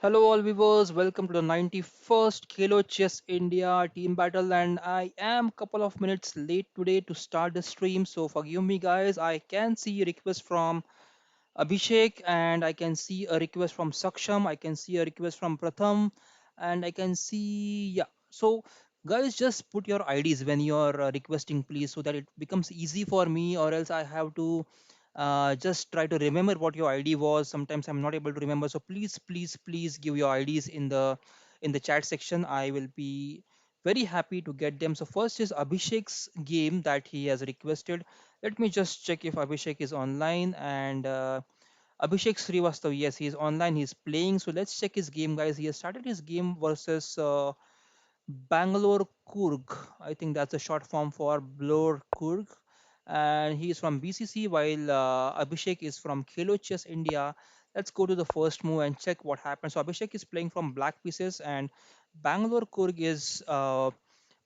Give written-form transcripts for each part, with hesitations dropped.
Hello all viewers, welcome to the 91st Khelo Chess India team battle, and I am couple of minutes late today to start the stream, so forgive me guys. I can see a request from Abhishek, and I can see a request from Saksham, I can see a request from Pratham, and I can see, yeah. So, guys, just put your IDs when you're requesting, please, so that it becomes easy for me, or else I have to just try to remember what your ID was. Sometimes I'm not able to remember, so please, please, please give your IDs in the chat section. I will be very happy to get them. So first is Abhishek's game that he has requested. Let me just check if Abhishek is online and Abhishek Srivastav, yes, he is online. He's playing. So let's check his game, guys. He has started his game versus Bangalore Kurg. I think that's a short form for Blore Kurg. And he is from BCC, while Abhishek is from Khelo Chess India. Let's go to the first move and check what happens. So Abhishek is playing from black pieces, and Bangalore Kurg is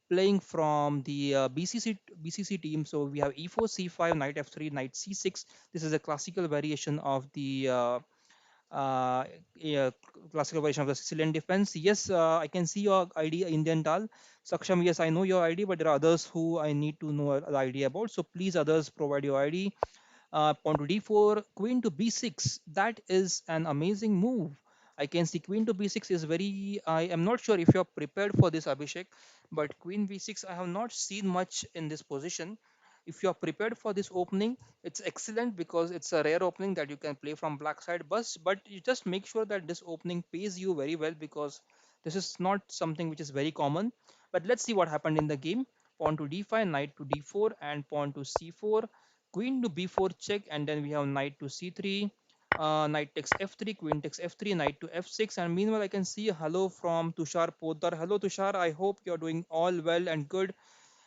playing from the BCC team. So we have e4, c5, knight f3, knight c6. This is a classical variation of the uh, yeah, classical version of the Sicilian defense. Yes, I can see your ID, Indian Dal. Saksham, yes, I know your ID, but there are others who I need to know the ID about. So please, others, provide your ID. Pawn to d4, queen to b6. That is an amazing move. I can see queen to b6 is very. I am not sure if you're prepared for this, Abhishek, but queen b6, I have not seen much in this position. If you're prepared for this opening, it's excellent because it's a rare opening that you can play from black side. But you just make sure that this opening pays you very well because this is not something which is very common. But let's see what happened in the game. Pawn to d5, knight to d4, and pawn to c4, queen to b4 check, and then we have knight to c3, knight takes f3, queen takes f3, knight to f6. And meanwhile I can see a hello from Tushar Poddar. Hello Tushar, I hope you're doing all well and good,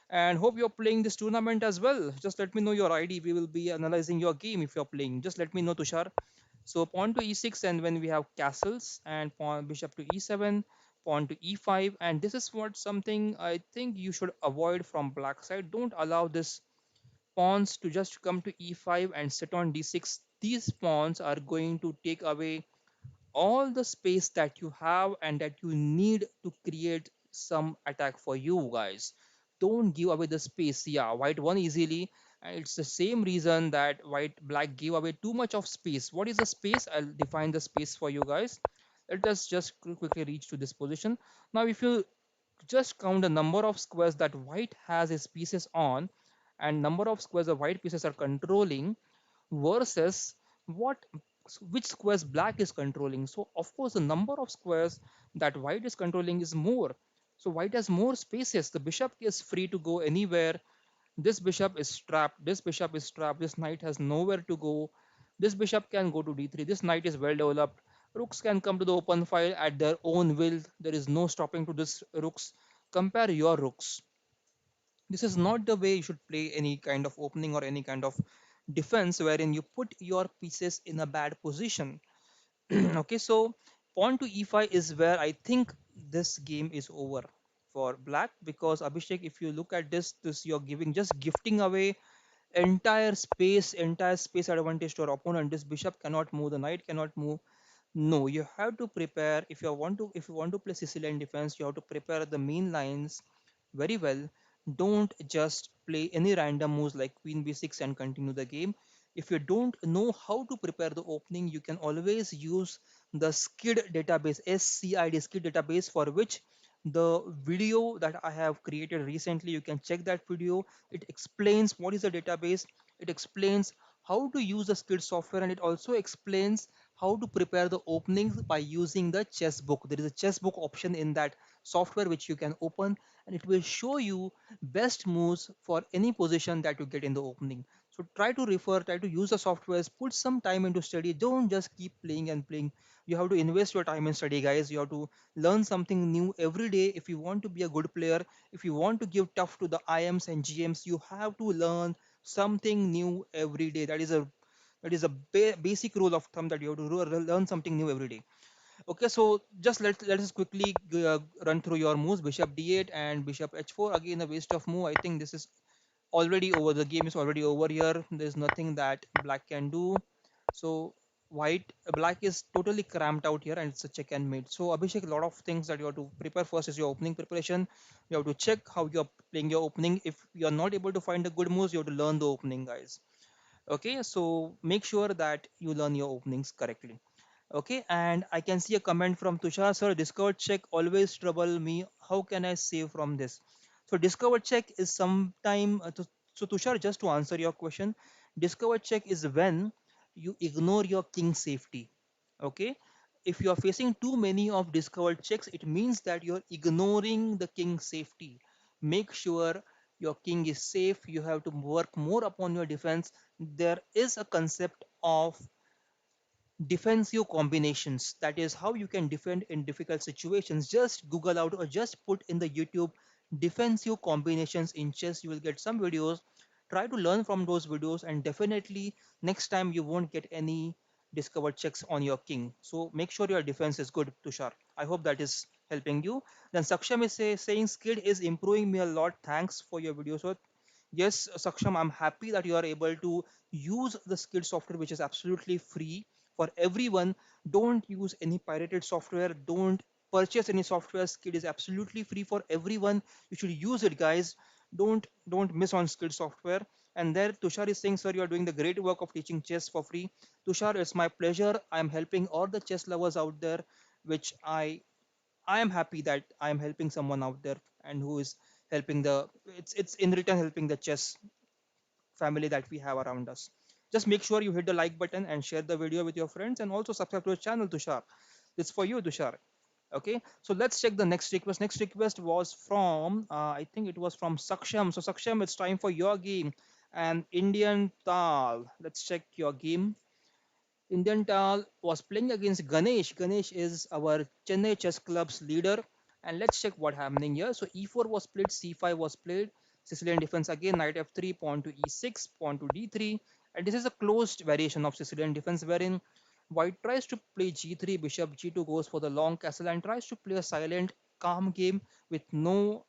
and hope you're playing this tournament as well. Just let me know your ID, we will be analyzing your game. If you're playing, just let me know, Tushar. So pawn to e6, and when we have castles, and pawn bishop to e7, pawn to e5, and this is what something I think you should avoid from black side. Don't allow this pawns to just come to e5 and sit on d6. These pawns are going to take away all the space that you have and that you need to create some attack for you guys. Don't give away the space. Yeah, white won easily, and it's the same reason that white black gave away too much of space. What is the space? I'll define the space for you guys. Let us just quickly reach to this position. Now if you just count the number of squares that white has its pieces on and number of squares the white pieces are controlling versus what which squares black is controlling. So of course the number of squares that white is controlling is more. So white has more spaces. The bishop is free to go anywhere. This bishop is trapped. This bishop is trapped. This knight has nowhere to go. This bishop can go to d3. This knight is well developed. Rooks can come to the open file at their own will. There is no stopping to this rooks. Compare your rooks. This is not the way you should play any kind of opening or any kind of defense wherein you put your pieces in a bad position. Okay, so pawn to e5 is where I think this game is over for black, because Abhishek, if you look at this you're giving, just gifting away entire space advantage to your opponent. This bishop cannot move, the knight cannot move. No, you have to prepare. If you want to play Sicilian defense, you have to prepare the main lines very well. Don't just play any random moves like queen b6 and continue the game. If you don't know how to prepare the opening, you can always use the skid database, SCID skid database, for which the video that I have created recently, you can check that video. It explains what is the database, it explains how to use the skid software, and it also explains how to prepare the openings by using the chess book. There is a chess book option in that software which you can open, and it will show you best moves for any position that you get in the opening. So try to use the softwares, put some time into study. Don't just keep playing and playing. You have to invest your time in study, guys. You have to learn something new every day if you want to be a good player. If you want to give tough to the IMs and GMs, you have to learn something new every day. That is a basic rule of thumb, that you have to learn something new every day. Okay, so just let us quickly run through your moves. Bishop d8 and bishop h4. Again, a waste of move. I think this is already over. The game is already over here. There's nothing that black can do. So Black is totally cramped out here, and it's a check and mate. So Abhishek, a lot of things that you have to prepare. First is your opening preparation. You have to check how you're playing your opening. If you're not able to find the good moves, you have to learn the opening, guys. Okay, so make sure that you learn your openings correctly. Okay, and I can see a comment from Tushar sir. Discover check always trouble me. How can I save from this? So discover check is sometime. So Tushar, just to answer your question, discover check is when you ignore your king safety. Okay, if you are facing too many of discovered checks, it means that you're ignoring the king safety. Make sure your king is safe. You have to work more upon your defense. There is a concept of defensive combinations, that is how you can defend in difficult situations. Just google out or just put in the youtube defensive combinations in chess. You will get some videos. Try to learn from those videos, and definitely next time you won't get any discovered checks on your king. So make sure your defense is good, Tushar. I hope that is helping you. Then Saksham is saying skill is improving me a lot. Thanks for your video. So yes, Saksham, I'm happy that you are able to use the skill software, which is absolutely free for everyone. Don't use any pirated software. Don't purchase any software. Skill is absolutely free for everyone. You should use it, guys. Don't miss on skill software. And there, Tushar is saying, sir, you are doing the great work of teaching chess for free. Tushar, it's my pleasure. I am helping all the chess lovers out there, which I am happy that I am helping someone out there and who is helping the it's in return helping the chess family that we have around us. Just make sure you hit the like button and share the video with your friends, and also subscribe to the channel, Tushar. It's for you, Tushar. Okay, so let's check the next request. Next request was from I think it was from Saksham. So Saksham, it's time for your game, and Indian Tal. Let's check your game. Indian Tal was playing against Ganesh. Ganesh is our Chennai Chess Club's leader. And let's check what happening here. So E4 was played, C5 was played. Sicilian defense again, knight F3, pawn to E6, pawn to D3. And this is a closed variation of Sicilian defense wherein White tries to play G3, bishop G2 goes for the long castle and tries to play a silent, calm game with no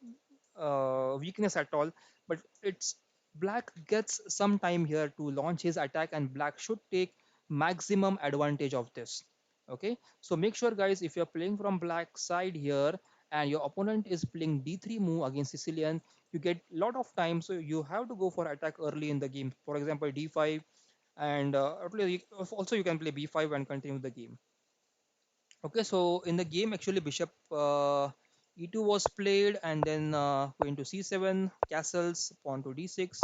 weakness at all. But it's black gets some time here to launch his attack, and black should take maximum advantage of this. Okay, so make sure, guys, if you're playing from black side here and your opponent is playing d3 move against Sicilian, you get lot of time, so you have to go for attack early in the game. For example, d5, and also you can play b5 and continue the game. Okay, so in the game, actually, bishop e2 was played, and then queen to c7, castles, pawn to d6,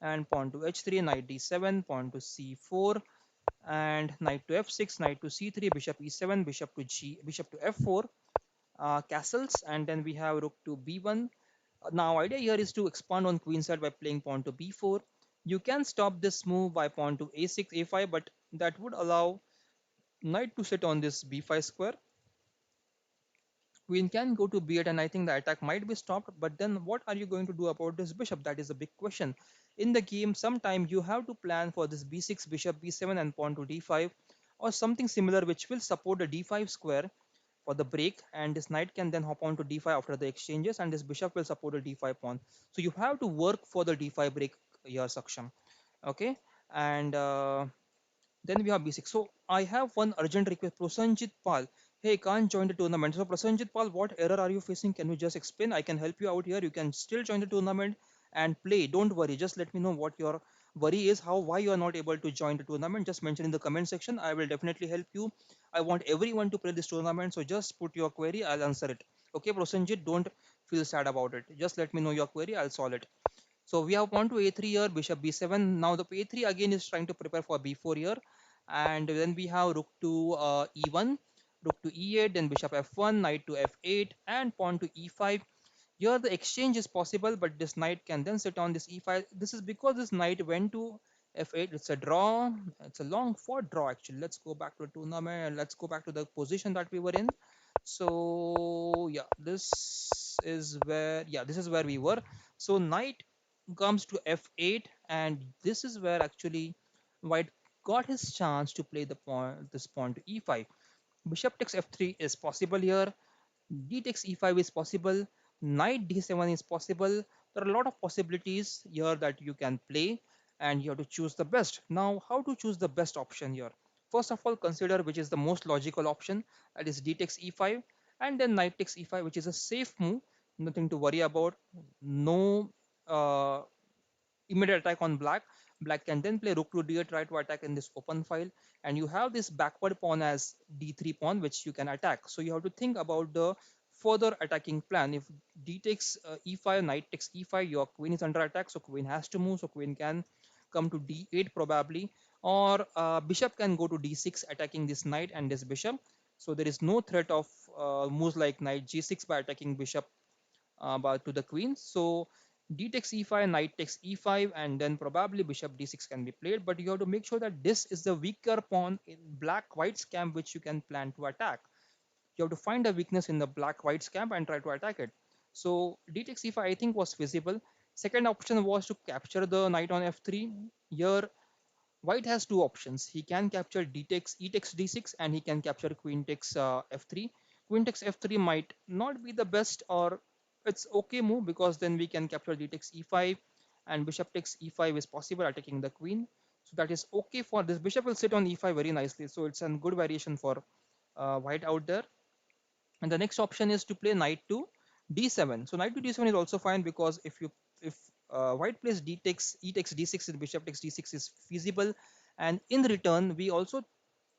and pawn to h3, knight d7, pawn to c4, and knight to f6, knight to c3, bishop e7, bishop to f4, castles, and then we have rook to b1. Now, idea here is to expand on queen side by playing pawn to b4. You can stop this move by pawn to a6, a5, but that would allow knight to sit on this b5 square. Queen can go to b8, and I think the attack might be stopped. But then what are you going to do about this bishop? That is a big question. In the game, sometime you have to plan for this b6, bishop b7, and pawn to d5, or something similar which will support the d5 square for the break, and this knight can then hop on to d5 after the exchanges, and this bishop will support the d5 pawn. So you have to work for the d5 break here, Saksham. Okay, and then we have B6. So I have one urgent request. Prosanjit Pal. Hey, can't join the tournament. So Prosanjit Pal, what error are you facing? Can you just explain? I can help you out here. You can still join the tournament and play. Don't worry. Just let me know what your worry is. Why you are not able to join the tournament. Just mention in the comment section. I will definitely help you. I want everyone to play this tournament. So just put your query. I'll answer it. Okay, Prosanjit, don't feel sad about it. Just let me know your query. I'll solve it. So we have pawn to a3 here, bishop b7. Now the a3 again is trying to prepare for b4 here. And then we have rook to e1, rook to e8, then bishop f1, knight to f8, and pawn to e5. Here the exchange is possible, but this knight can then sit on this e5. This is because this knight went to f8. It's a draw. It's a long fought draw actually. Let's go back to the tournament and let's go back to the position that we were in. So yeah, this is where we were. So knight comes to f8, and this is where actually white got his chance to play this pawn to e5. Bishop takes f3 is possible here. D takes e5 is possible. Knight d7 is possible. There are a lot of possibilities here that you can play, and you have to choose the best. Now, how to choose the best option here? First of all, consider which is the most logical option, that is d takes e5, and then knight takes e5, which is a safe move, nothing to worry about. No uh, immediate attack on black. Black can then play rook to d8, try to attack in this open file, and you have this backward pawn as d3 pawn, which you can attack. So you have to think about the further attacking plan. If d takes e5, knight takes e5, your queen is under attack, so queen has to move. So queen can come to d8 probably, or bishop can go to d6, attacking this knight and this bishop. So there is no threat of moves like knight g6 by attacking bishop but to the queen. So d takes e5, knight takes e5, and then probably bishop d6 can be played. But you have to make sure that this is the weaker pawn in black-white's camp, which you can plan to attack. You have to find a weakness in the black-white's camp and try to attack it. So d takes e5, I think, was feasible. Second option was to capture the knight on f3. Here White has two options. He can capture d takes e takes d6, and he can capture queen takes f3. Queen takes f3 might not be the best, or it's okay move, because then we can capture d takes e5, and bishop takes e5 is possible, attacking the queen. So that is okay for this. Bishop will sit on e5 very nicely. So it's a good variation for white out there. And the next option is to play knight to d7. So knight to d7 is also fine, because if white plays d takes e takes d6 and bishop takes d6 is feasible, and in return we also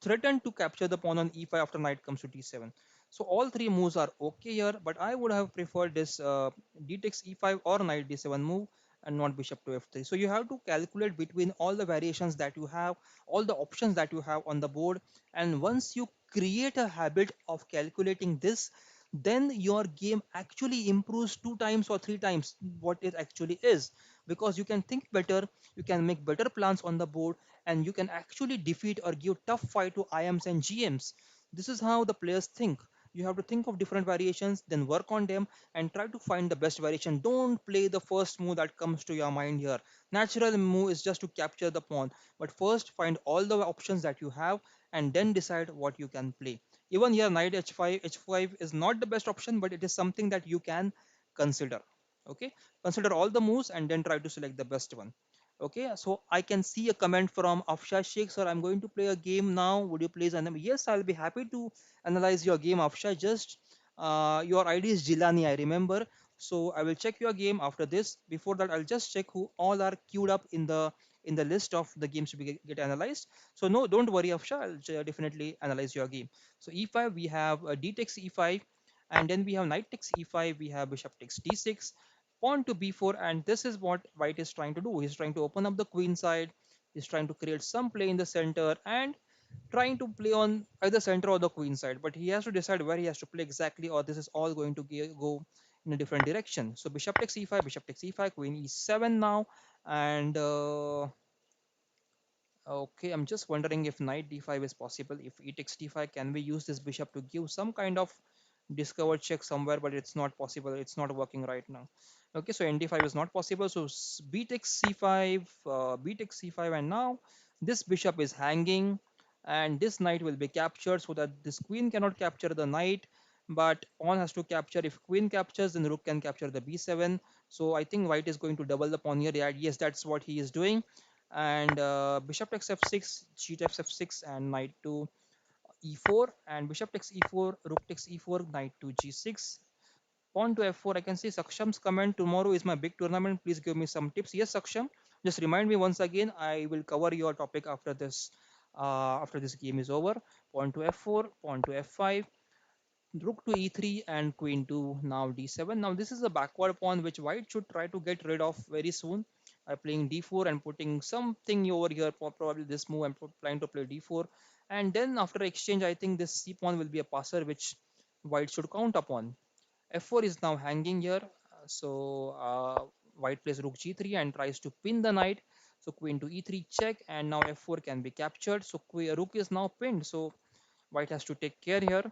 threaten to capture the pawn on e5 after knight comes to d7. So all three moves are okay here, but I would have preferred this d takes e5 or knight d7 move, and not bishop to f3. So you have to calculate between all the variations that you have, all the options that you have on the board, and once you create a habit of calculating this, then your game actually improves two times or three times what it actually is, because you can think better, you can make better plans on the board, and you can actually defeat or give tough fight to IMs and GMs. This is how the players think. You have to think of different variations, then work on them and try to find the best variation. Don't play the first move that comes to your mind here. Natural move is just to capture the pawn, but first find all the options that you have and then decide what you can play. Even here, knight h5 is not the best option, but it is something that you can consider. Okay, consider all the moves and then try to select the best one. Okay, so I can see a comment from Afsha Sheikh, sir. I'm going to play a game now. Would you please? And yes, I'll be happy to analyze your game, Afsha. Just your ID is Jilani, I remember. So I will check your game after this. Before that, I'll just check who all are queued up in the list of the games to get analyzed. So no, don't worry, Afsha. I'll definitely analyze your game. So e5, we have d takes e5, and then we have knight takes e5. We have bishop takes d6, pawn to b4, and this is what white is trying to do. He's trying to open up the queen side. He's trying to create some play in the center and trying to play on either center or the queen side, but he has to decide where he has to play exactly, or this is all going to go in a different direction. So bishop takes e5, bishop takes e5, queen e7 now, and okay, I'm just wondering if knight d5 is possible. If e takes d5, can we use this bishop to give some kind of discovered check somewhere? But it's not possible. It's not working right now. Okay, so nd5 is not possible. So b takes c5, b takes c5, and now this bishop is hanging, and this knight will be captured so that this queen cannot capture the knight. But pawn has to capture. If queen captures, then rook can capture the b7. So I think white is going to double the pawn here. Yeah, yes, that's what he is doing, and bishop takes f6, g takes f6, and knight to e4, and bishop takes e4, rook takes e4, knight to g6, pawn to f4. I can see Saksham's comment, tomorrow is my big tournament, please give me some tips. Yes, Saksham, just remind me once again. I will cover your topic after this game is over. Pawn to f4, pawn to f5, rook to e3, and queen to now d7. Now this is a backward pawn which white should try to get rid of very soon by playing d4 and putting something over here, probably this move. I'm planning to play d4, and then after exchange I think this c pawn will be a passer which white should count upon. f4 is now hanging here, white plays rook g3 and tries to pin the knight. So queen to e3 check, and now f4 can be captured. So rook is now pinned, so white has to take care here.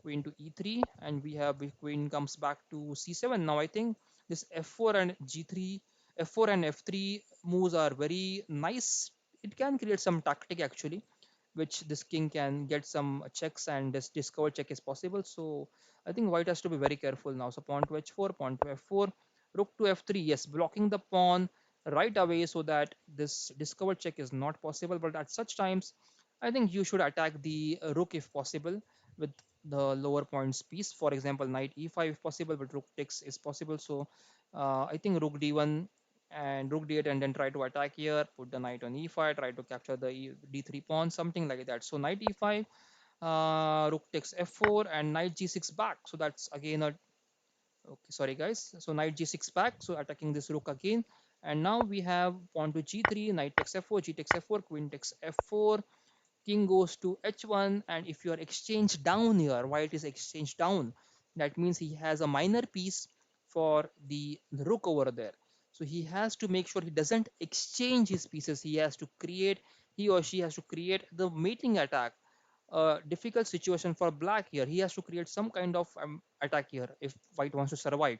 Queen to e3, and we have queen comes back to c7. Now I think this f4 and g3, f4 and f3 moves are very nice. It can create some tactic actually, which this king can get some checks, and this discover check is possible. So I think white has to be very careful now. So pawn to h4, pawn to f4, rook to f3. Yes, blocking the pawn right away so that this discover check is not possible. But at such times, I think you should attack the rook if possible with the lower points piece. For example, knight e5 if possible, but rook takes is possible. So I think rook d1 and rook d8, and then try to attack here. Put the knight on e5, try to capture the d3 pawn, something like that. So knight e5, rook takes f4, and knight g6 back. So that's again a okay. Sorry guys. So knight g6 back. So attacking this rook again. And now we have pawn to g3, knight takes f4, g takes f4, queen takes f4, king goes to h1, and if you are exchanged down here, white is exchanged down, that means he has a minor piece for the rook over there. So he has to make sure he doesn't exchange his pieces. He or she has to create the mating attack. A difficult situation for black here. He has to create some kind of attack here if white wants to survive.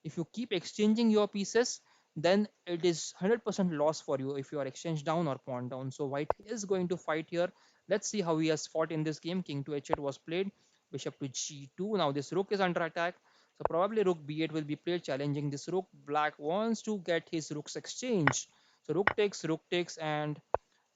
If you keep exchanging your pieces, then it is 100% loss for you if you are exchanged down or pawn down. So white is going to fight here. Let's see how he has fought in this game. King to h8 was played, bishop to g2. Now this rook is under attack, so probably rook b8 will be played, challenging this rook. Black wants to get his rooks exchanged, so rook takes, and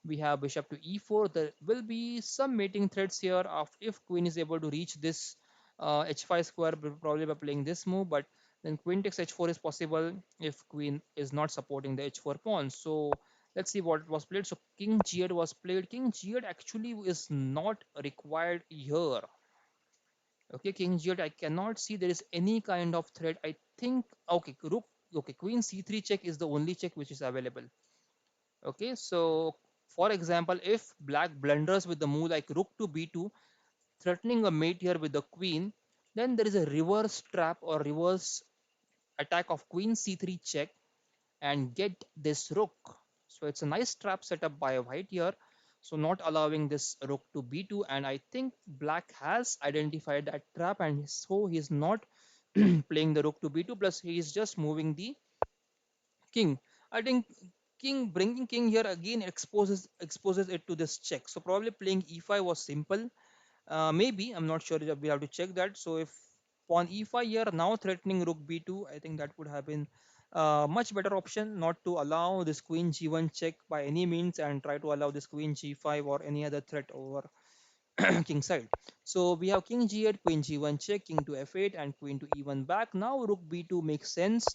we have bishop to e4. There will be some mating threats here of if queen is able to reach this h5 square, probably by playing this move. But then queen takes h4 is possible if queen is not supporting the h4 pawn. So let's see what was played. So king g8 was played. King g8 actually is not required here. Okay, king g8, I cannot see there is any kind of threat. I think okay, rook, okay, queen c3 check is the only check which is available. Okay, so for example, if black blunders with the move like rook to b2, threatening a mate here with the queen, then there is a reverse trap or reverse attack of queen c3 check and get this rook. So it's a nice trap set up by white here. So not allowing this rook to b2, and I think black has identified that trap, and so he's not playing the rook to b2, plus he is just moving the king. I think king bringing king here again exposes it to this check. So probably playing e5 was simple. Maybe I'm not sure. We have to check that. So if pawn e5 here now threatening rook b2, I think that would have been much better option, not to allow this queen g1 check by any means and try to allow this queen g5 or any other threat over king side. So we have king g8, queen g1 check, king to f8, and queen to e1 back. Now rook b2 makes sense,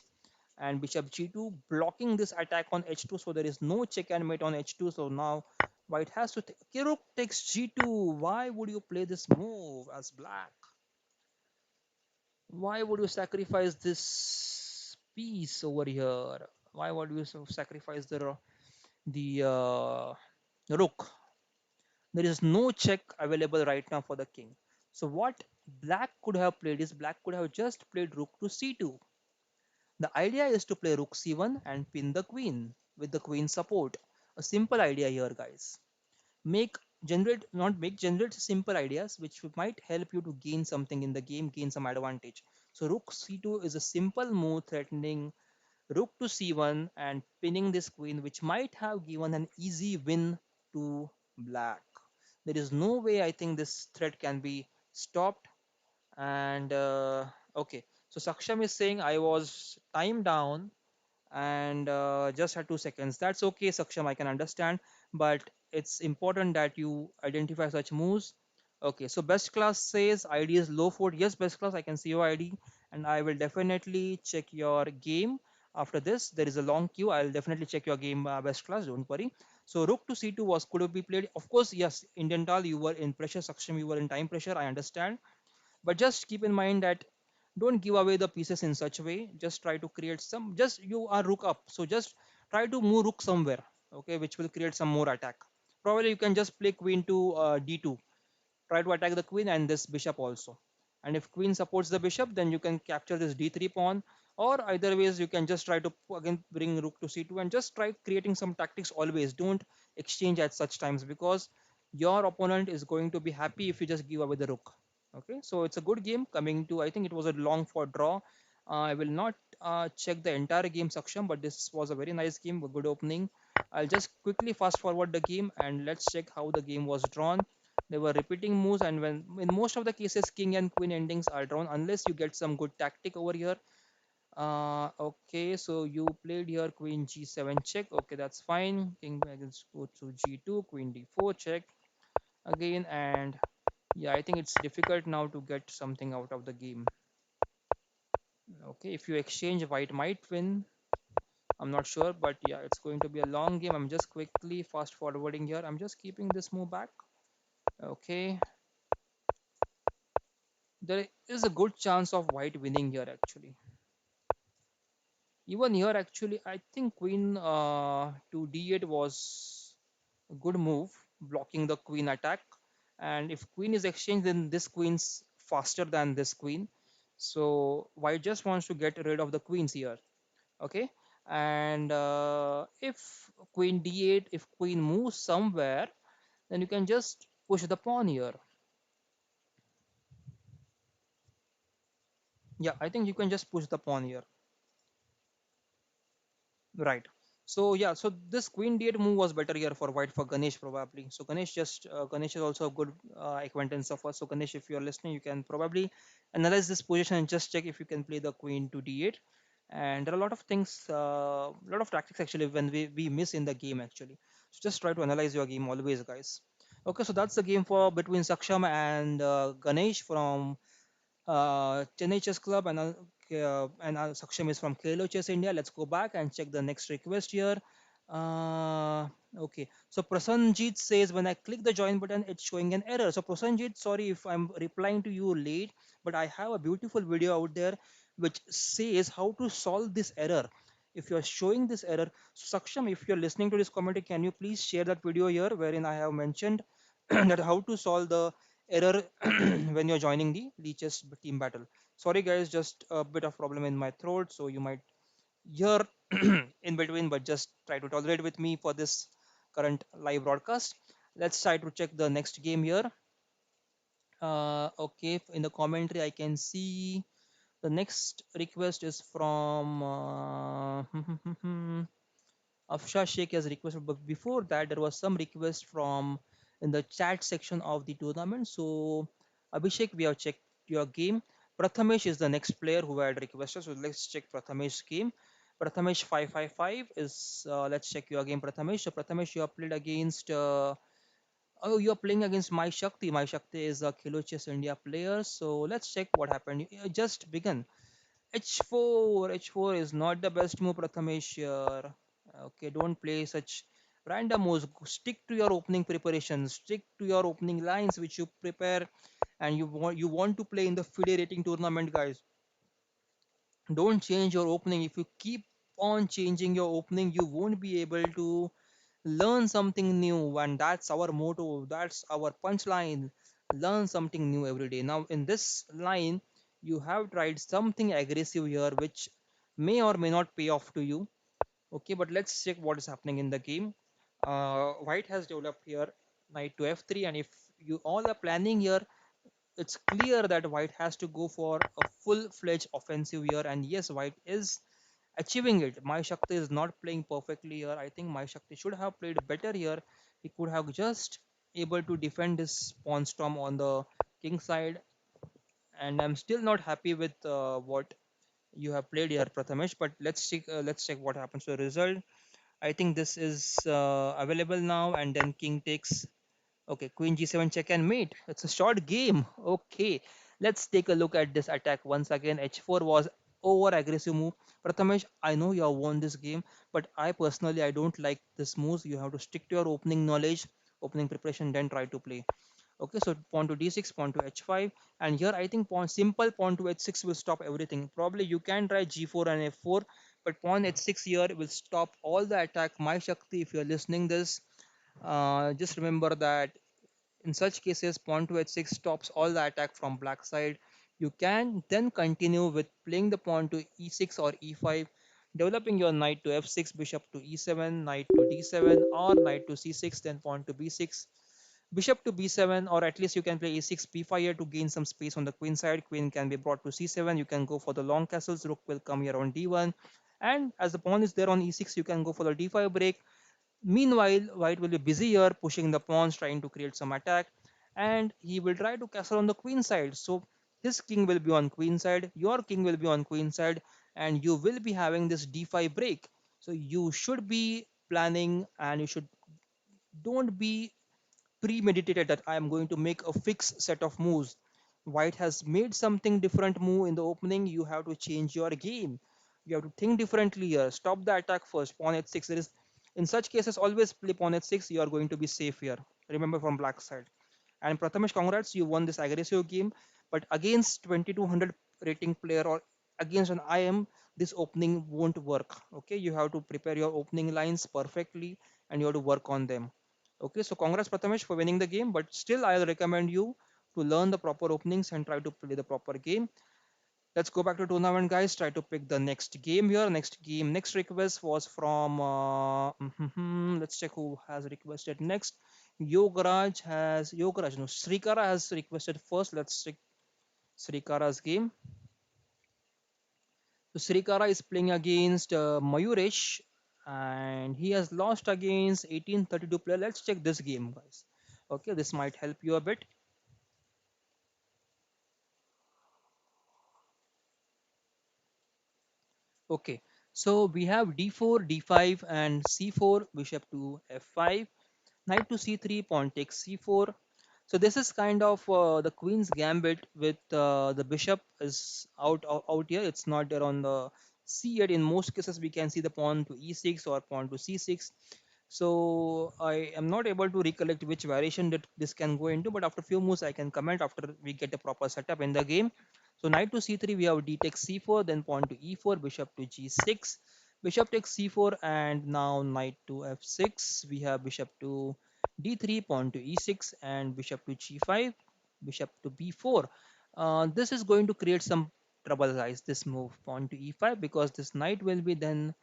and bishop g2 blocking this attack on h2. So there is no check and mate on h2. So now white has to take. Rook takes g2. Why would you play this move as black? Why would you sacrifice this piece over here? Why would you sacrifice the rook? There is no check available right now for the king. So what black could have played is black could have just played rook to c2. The idea is to play rook c1 and pin the queen with the queen support. A simple idea here, guys. Make generate not make generate simple ideas which might help you to gain something in the game, gain some advantage. So rook c2 is a simple move threatening rook to c1 and pinning this queen, which might have given an easy win to black. There is no way I think this threat can be stopped. And okay, so Saksham is saying I was timed down and just had 2 seconds. That's okay, Saksham, I can understand, but it's important that you identify such moves. Okay, so best class says ID is low 4. Yes, best class, I can see your ID, and I will definitely check your game after this. There is a long queue. I'll definitely check your game, best class. Don't worry. So rook to c2 was could have be played. Of course, yes. Indian Tal, you were in pressure. Saksham, you were in time pressure. I understand, but just keep in mind that don't give away the pieces in such a way. Just try to create some, just you are rook up, so just try to move rook somewhere, okay, which will create some more attack. Probably you can just play queen to d2, try to attack the queen and this bishop also. And if queen supports the bishop, then you can capture this d3 pawn, or either ways you can just try to again bring rook to c2 and just try creating some tactics. Always don't exchange at such times, because your opponent is going to be happy if you just give away the rook. Okay, so it's a good game. Coming to, I think it was a long for draw. I will not check the entire game section, but this was a very nice game, a good opening. I'll just quickly fast forward the game and let's check how the game was drawn. They were repeating moves, and when in most of the cases, king and queen endings are drawn unless you get some good tactic over here. Okay, so you played here queen g7 check. Okay, that's fine. King against go to g2, queen d4 check. again. And yeah, I think it's difficult now to get something out of the game. Okay, if you exchange, white might win. I'm not sure, but yeah, it's going to be a long game. I'm just quickly fast forwarding here. I'm just keeping this move back. Okay, there is a good chance of white winning here actually. Even here actually, I think queen to d8 was a good move, blocking the queen attack. And if queen is exchanged, then this queen's faster than this queen. So white just wants to get rid of the queens here. Okay, and if queen d8, if queen moves somewhere, then you can just push the pawn here. Yeah, I think you can just push the pawn here. Right. So yeah, so this queen d8 move was better here for white for Ganesh probably. So Ganesh is also a good acquaintance of us. So Ganesh, if you are listening, you can probably analyze this position and just check if you can play the queen to d8. And there are a lot of things, a lot of tactics actually when we miss in the game actually. So just try to analyze your game always, guys. Okay, so that's the game for between Saksham and Ganesh from Chennai Chess Club, and Saksham is from Khelo Chess India. Let's go back and check the next request here. Okay, so Prasanjit says when I click the join button, it's showing an error. So Prasanjit, sorry if I'm replying to you late, but I have a beautiful video out there which says how to solve this error. If you're showing this error, so Saksham, if you're listening to this commentary, can you please share that video here wherein I have mentioned that how to solve the error when you're joining the Leeches team battle. Sorry guys, just a bit of problem in my throat, so you might hear in between, but just try to tolerate with me for this current live broadcast. Let's try to check the next game here. Okay, in the commentary I can see the next request is from Afsha Sheikh has requested, but before that, there was some request from in the chat section of the tournament. So, Abhishek, we have checked your game. Prathamesh is the next player who had requested. So, let's check Prathamesh's game. Prathamesh 555 is, let's check your game, Prathamesh. So, Prathamesh, you have played against, oh, you are playing against My Shakti. My Shakti is a Khelo Chess India player. So, let's check what happened. You just begun. H4. H4 is not the best move, Prathamesh here. Okay, don't play such random moves. Stick to your opening preparations. Stick to your opening lines which you prepare and you want to play in the FIDE rating tournament, guys. Don't change your opening. If you keep on changing your opening, you won't be able to learn something new, and that's our motto, that's our punchline. Learn something new every day. Now in this line you have tried something aggressive here which may or may not pay off to you. Okay, but let's check what is happening in the game. White has developed here knight to f3, and if you all are planning here, it's clear that white has to go for a full-fledged offensive here, and yes, white is achieving it. My Shakti is not playing perfectly here. I think My Shakti should have played better here. He could have just able to defend his pawn storm on the king side, and I'm still not happy with what you have played here, Prathamesh. But let's check what happens to the result. I think this is available now, and then king takes. Okay, queen g7 check and mate. It's a short game. Okay, let's take a look at this attack once again. h4 was over aggressive move. Prathamesh, I know you have won this game, but I personally I don't like this moves. You have to stick to your opening knowledge, opening preparation, then try to play. Okay, so pawn to d6, pawn to h5, and here I think simple pawn to h6 will stop everything. Probably you can try g4 and f4, but pawn h6 here will stop all the attack. My Shakti, if you're listening this, just remember that in such cases, pawn to h6 stops all the attack from black side. You can then continue with playing the pawn to e6 or e5, developing your knight to f6, bishop to e7, knight to d7, or knight to c6, then pawn to b6, bishop to b7, or at least you can play a6, b5 here to gain some space on the queen side. Queen can be brought to c7. You can go for the long castles. Rook will come here on d1. And as the pawn is there on e6, you can go for the d5 break. Meanwhile, white will be busy here pushing the pawns, trying to create some attack, and he will try to castle on the queen side. So his king will be on queen side, your king will be on queen side, and you will be having this d5 break. So you should be planning, and you should don't be premeditated that I am going to make a fixed set of moves. White has made something different move in the opening. You have to change your game. You have to think differently here. Stop the attack first. Pawn h6. There is, in such cases, always play pawn h6. You are going to be safe here. Remember from black side. And Prathamesh, congrats, you won this aggressive game. But against 2200 rating player or against an IM, this opening won't work. Okay, you have to prepare your opening lines perfectly and you have to work on them. Okay, so congrats Prathamesh for winning the game, but still I'll recommend you to learn the proper openings and try to play the proper game. Let's go back to tournament, guys. Try to pick the next game here. Next game, next request was from. Let's check who has requested next. Yogaraj. No, Srikara has requested first. Let's check Srikara's game. So Srikara is playing against Mayuresh, and he has lost against 1832 player. Let's check this game, guys. Okay, this might help you a bit. Okay, so we have d4, d5, and c4, bishop to f5, knight to c3, pawn takes c4. So this is kind of the queen's gambit with the bishop is out here. It's not there on the c yet. In most cases, we can see the pawn to e6 or pawn to c6. So I am not able to recollect which variation that this can go into, but after few moves I can comment after we get a proper setup in the game. So knight to c3, we have d takes c4, then pawn to e4, bishop to g6, bishop takes c4, and now knight to f6. We have bishop to d3, pawn to e6, and bishop to g5, bishop to b4. This is going to create some trouble, guys. This move pawn to e5 because this knight will be then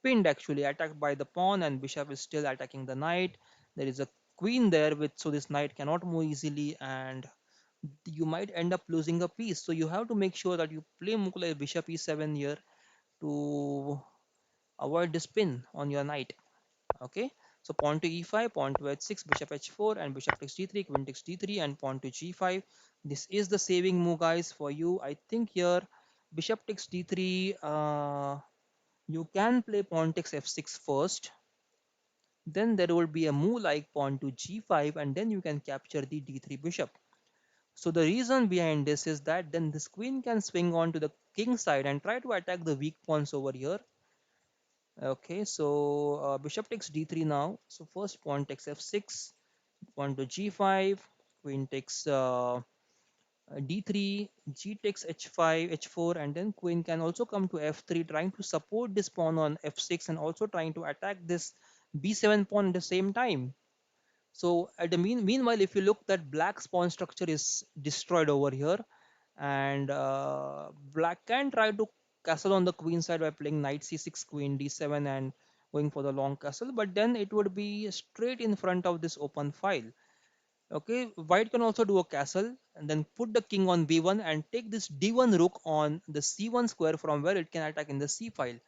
pinned, actually attacked by the pawn, and bishop is still attacking the knight. There is a queen there with, so this knight cannot move easily, and you might end up losing a piece. So you have to make sure that you play Mukla bishop e7 here to avoid this pin on your knight. Okay, so pawn to e5, pawn to h6, bishop h4, and bishop takes d3, queen takes d3, and pawn to g5. This is the saving move, guys, for you. I think here bishop takes d3. You can play pawn takes f6 first, then there will be a move like pawn to g5, and then you can capture the d3 bishop. So the reason behind this is that then this queen can swing on to the king side and try to attack the weak pawns over here. Okay, so bishop takes d3 now. So first pawn takes f6, pawn to g5, queen takes d3, g takes h5, h4, and then queen can also come to f3, trying to support this pawn on f6 and also trying to attack this b7 pawn at the same time. So at the meanwhile, if you look, that black's pawn structure is destroyed over here, and black can try to castle on the queen side by playing knight c6, queen d7, and going for the long castle, but then it would be straight in front of this open file. Okay, white can also do a castle and then put the king on b1 and take this d1 rook on the c1 square, from where it can attack in the c file.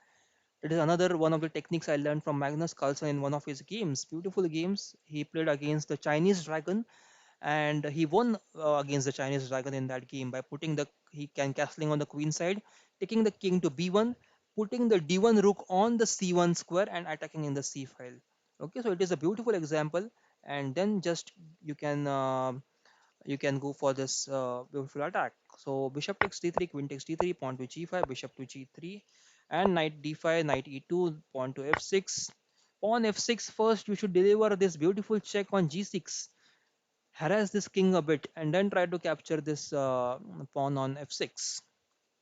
It is another one of the techniques I learned from Magnus Carlsen in one of his games. Beautiful games. He played against the Chinese dragon, and he won against the Chinese dragon in that game by putting the, he can castling on the queen side, taking the king to b1, putting the d1 rook on the c1 square and attacking in the c file. Okay, so it is a beautiful example, and then just you can go for this beautiful attack. So bishop takes d3, queen takes d3, pawn to g5, bishop to g3, and knight d5, knight e2, pawn to f6. Pawn f6 first, you should deliver this beautiful check on g6, harass this king a bit, and then try to capture this pawn on f6.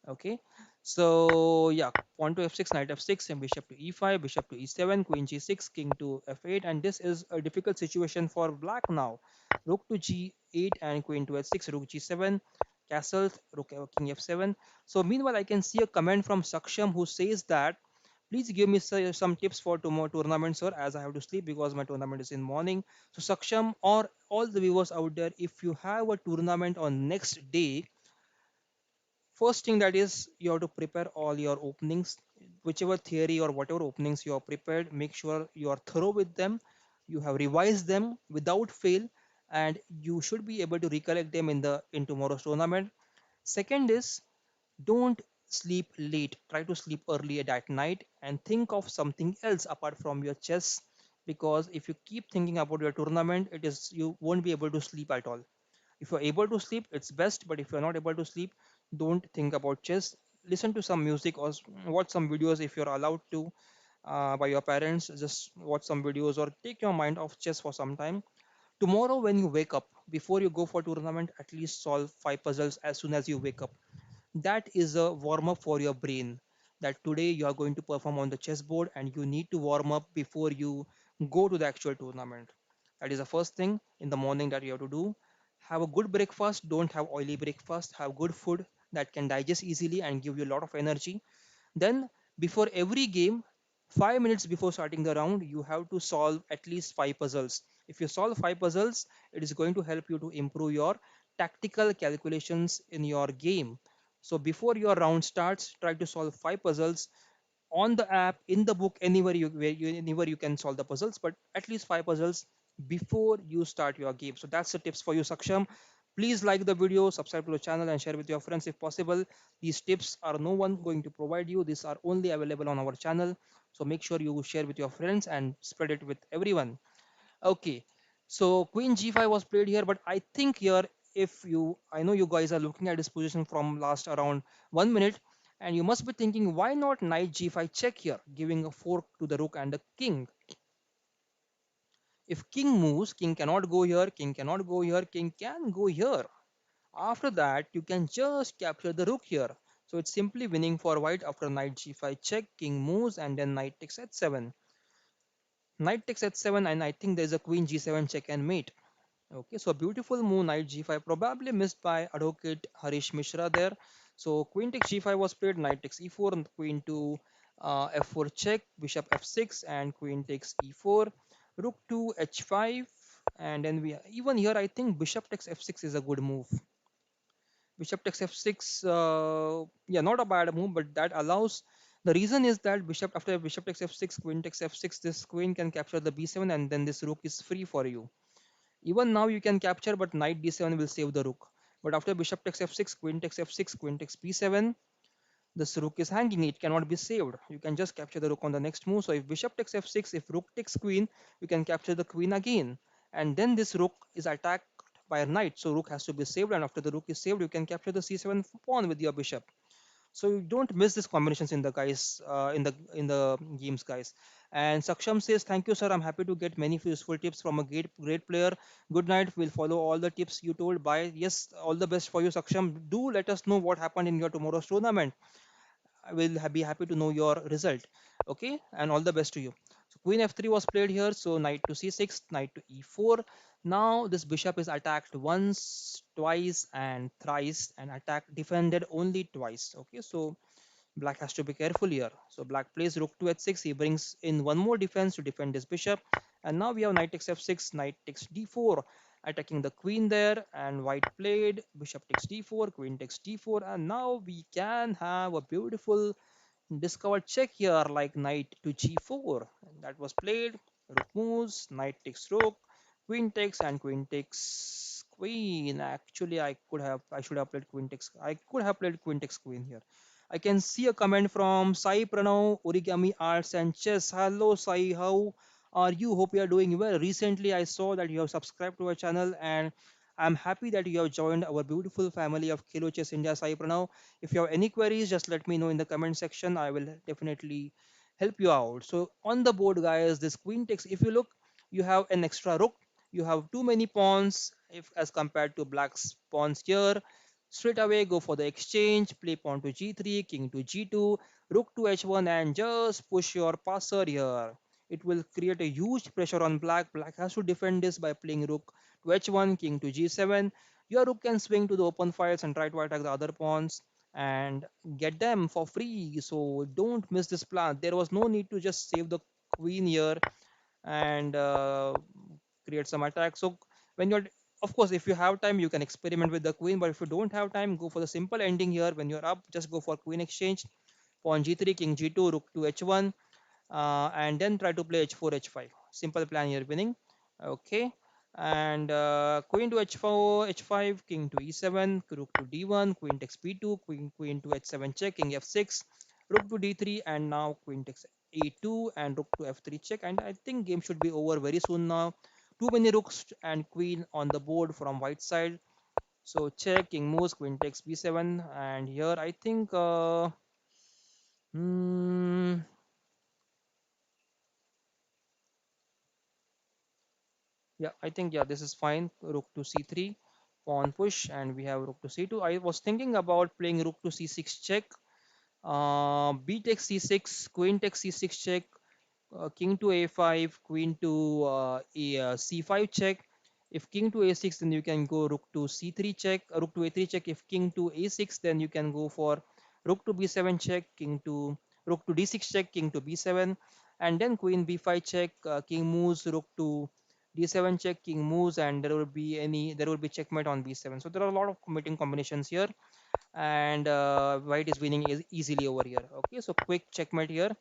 Okay, so yeah, pawn to f6, knight f6, and bishop to e5, bishop to e7, queen g6, king to f8, and this is a difficult situation for black now. Rook to g8 and queen to h6, rook g7, castle, rook king f7. So meanwhile, I can see a comment from Saksham who says that please give me some tips for tomorrow tournament, sir, as I have to sleep because my tournament is in morning. So Saksham or all the viewers out there, if you have a tournament on next day, first thing that is you have to prepare all your openings, whichever theory or whatever openings you are prepared, make sure you are thorough with them, you have revised them without fail, and you should be able to recollect them in tomorrow's tournament. Second is, don't sleep late, try to sleep early at night and think of something else apart from your chess because if you keep thinking about your tournament, it is you won't be able to sleep at all. If you're able to sleep, it's best, but if you're not able to sleep, don't think about chess. Listen to some music or watch some videos if you're allowed to, by your parents. Just watch some videos or take your mind off chess for some time. Tomorrow, when you wake up, before you go for tournament, at least solve five puzzles as soon as you wake up. That is a warm up for your brain. That today you are going to perform on the chessboard and you need to warm up before you go to the actual tournament. That is the first thing in the morning that you have to do. Have a good breakfast. Don't have oily breakfast. Have good food that can digest easily and give you a lot of energy. Then, before every game, 5 minutes before starting the round, you have to solve at least five puzzles. If you solve five puzzles, it is going to help you to improve your tactical calculations in your game. So, before your round starts, try to solve five puzzles on the app, in the book, anywhere you can solve the puzzles, but at least five puzzles before you start your game. So that's the tips for you, Saksham. Please like the video, subscribe to the channel, and share with your friends if possible. These tips are no one going to provide you. These are only available on our channel. So make sure you share with your friends and spread it with everyone. Okay, so Queen G5 was played here, but I think here, if you, I know you guys are looking at this position from last around 1 minute, and you must be thinking, why not Knight G5 check here, giving a fork to the rook and the king? If king moves, king cannot go here, king cannot go here, king can go here. After that, you can just capture the rook here. So it's simply winning for white after Knight G5 check, king moves, and then Knight takes h7. Knight takes h7, and I think there's a Queen G7 check and mate. Okay, so beautiful move, knight g5, probably missed by advocate Harish Mishra there. So queen takes g5 was played, knight takes e4, and queen to f4 check, bishop f6, and queen takes e4, rook to h5, and then we even here I think bishop takes f6 is a good move. Bishop takes f6, yeah, not a bad move, but that allows. The reason is that bishop after bishop takes f6, queen takes f6, this queen can capture the b7, and then this rook is free for you. Even now you can capture, but knight d7 will save the rook. But after bishop takes f6, queen takes f6, queen takes b7, this rook is hanging. It cannot be saved. You can just capture the rook on the next move. So if bishop takes f6, if rook takes queen, you can capture the queen again. And then this rook is attacked by a knight. So rook has to be saved. And after the rook is saved, you can capture the c7 pawn with your bishop. So you don't miss these combinations in the guys in the games, guys. And Saksham says, thank you, sir. I'm happy to get many useful tips from a great player. Good night. We'll follow all the tips you told. Bye. Yes, all the best for you, Saksham. Do let us know what happened in your tomorrow's tournament. I will be happy to know your result. Okay, and all the best to you. So Queen f3 was played here. So knight to c6, knight to e4. Now this bishop is attacked once, twice, and thrice, and attack defended only twice. Okay, so black has to be careful here. So black plays rook to h6. He brings in one more defense to defend his bishop. And now we have knight takes f6, knight takes d4, attacking the queen there. And white played bishop takes d4, queen takes d4. And now we can have a beautiful discovered check here, like knight to g4. And that was played. Rook moves, knight takes rook, queen takes, and queen takes queen. Actually, I should have played queen takes. I could have played queen takes queen here. I can see a comment from Sai Pranav, Origami Arts and Chess. Hello Sai, how are you? Hope you are doing well. Recently, I saw that you have subscribed to our channel, and I'm happy that you have joined our beautiful family of Khelo Chess India. Sai Pranav, if you have any queries, just let me know in the comment section. I will definitely help you out. So on the board, guys, this queen takes. If you look, you have an extra rook. You have too many pawns if as compared to black's pawns here. Straight away, go for the exchange. Play pawn to g3, king to g2, rook to h1, and just push your passer here. It will create a huge pressure on black. Black has to defend this by playing rook to h1, king to g7. Your rook can swing to the open files and try to attack the other pawns and get them for free. So don't miss this plan. There was no need to just save the queen here and create some attack. So when you're, of course, if you have time, you can experiment with the queen. But if you don't have time, go for the simple ending here. When you're up, just go for queen exchange, pawn g3, king g2, rook to h1, and then try to play h4, h5. Simple plan here, winning. Okay. And queen to h4, h5, king to e7, rook to d1, queen takes b2, queen to h7 check, king f6, rook to d3, and now queen takes a2 and rook to f3 check, and I think game should be over very soon now. Too many rooks and queen on the board from white side. So check, king moves, queen takes b7, and here I think hmm, yeah, I think yeah, this is fine. Rook to c3, pawn push, and we have rook to c2. I was thinking about playing rook to c6 check, b takes c6, queen takes c6 check, king to a5, queen to c5 check. If king to a6, then you can go rook to c3 check, rook to a3 check. If king to a6, then you can go for rook to b7 check, king to rook to d6 check, king to b7, and then queen b5 check, king moves, rook to d7 check, king moves, and there will be checkmate on b7. So there are a lot of mating combinations here, and white is winning easily over here. Okay, so quick checkmate here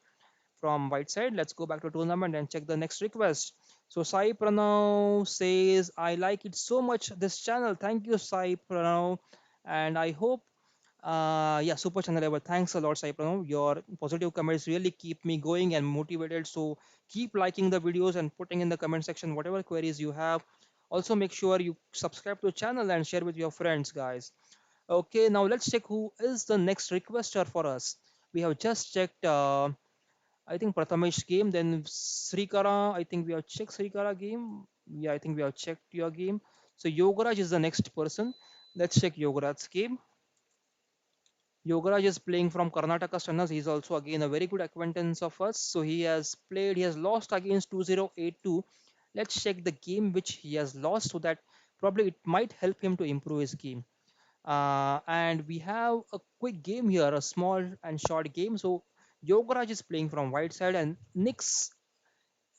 from white side. Let's go back to tournament and check the next request. So Sai Pranav says, I like it so much this channel. Thank you, Sai Pranav. And I hope, yeah, super channel ever. Thanks a lot, Sai Pranav. Your positive comments really keep me going and motivated. So keep liking the videos and putting in the comment section whatever queries you have. Also, make sure you subscribe to the channel and share with your friends, guys. Okay, now let's check who is the next requester for us. We have just checked. I think Prathamesh game, then Srikara. I think we have checked Srikara game. Yeah, I think we have checked your game. So Yogaraj is the next person. Let's check Yogaraj's game. Yogaraj is playing from Karnataka Stunners. He's also again a very good acquaintance of us. So he has lost against 2082. Let's check the game which he has lost so that probably it might help him to improve his game. And we have a quick game here, a small and short game. So Yogaraj is playing from white side and Nix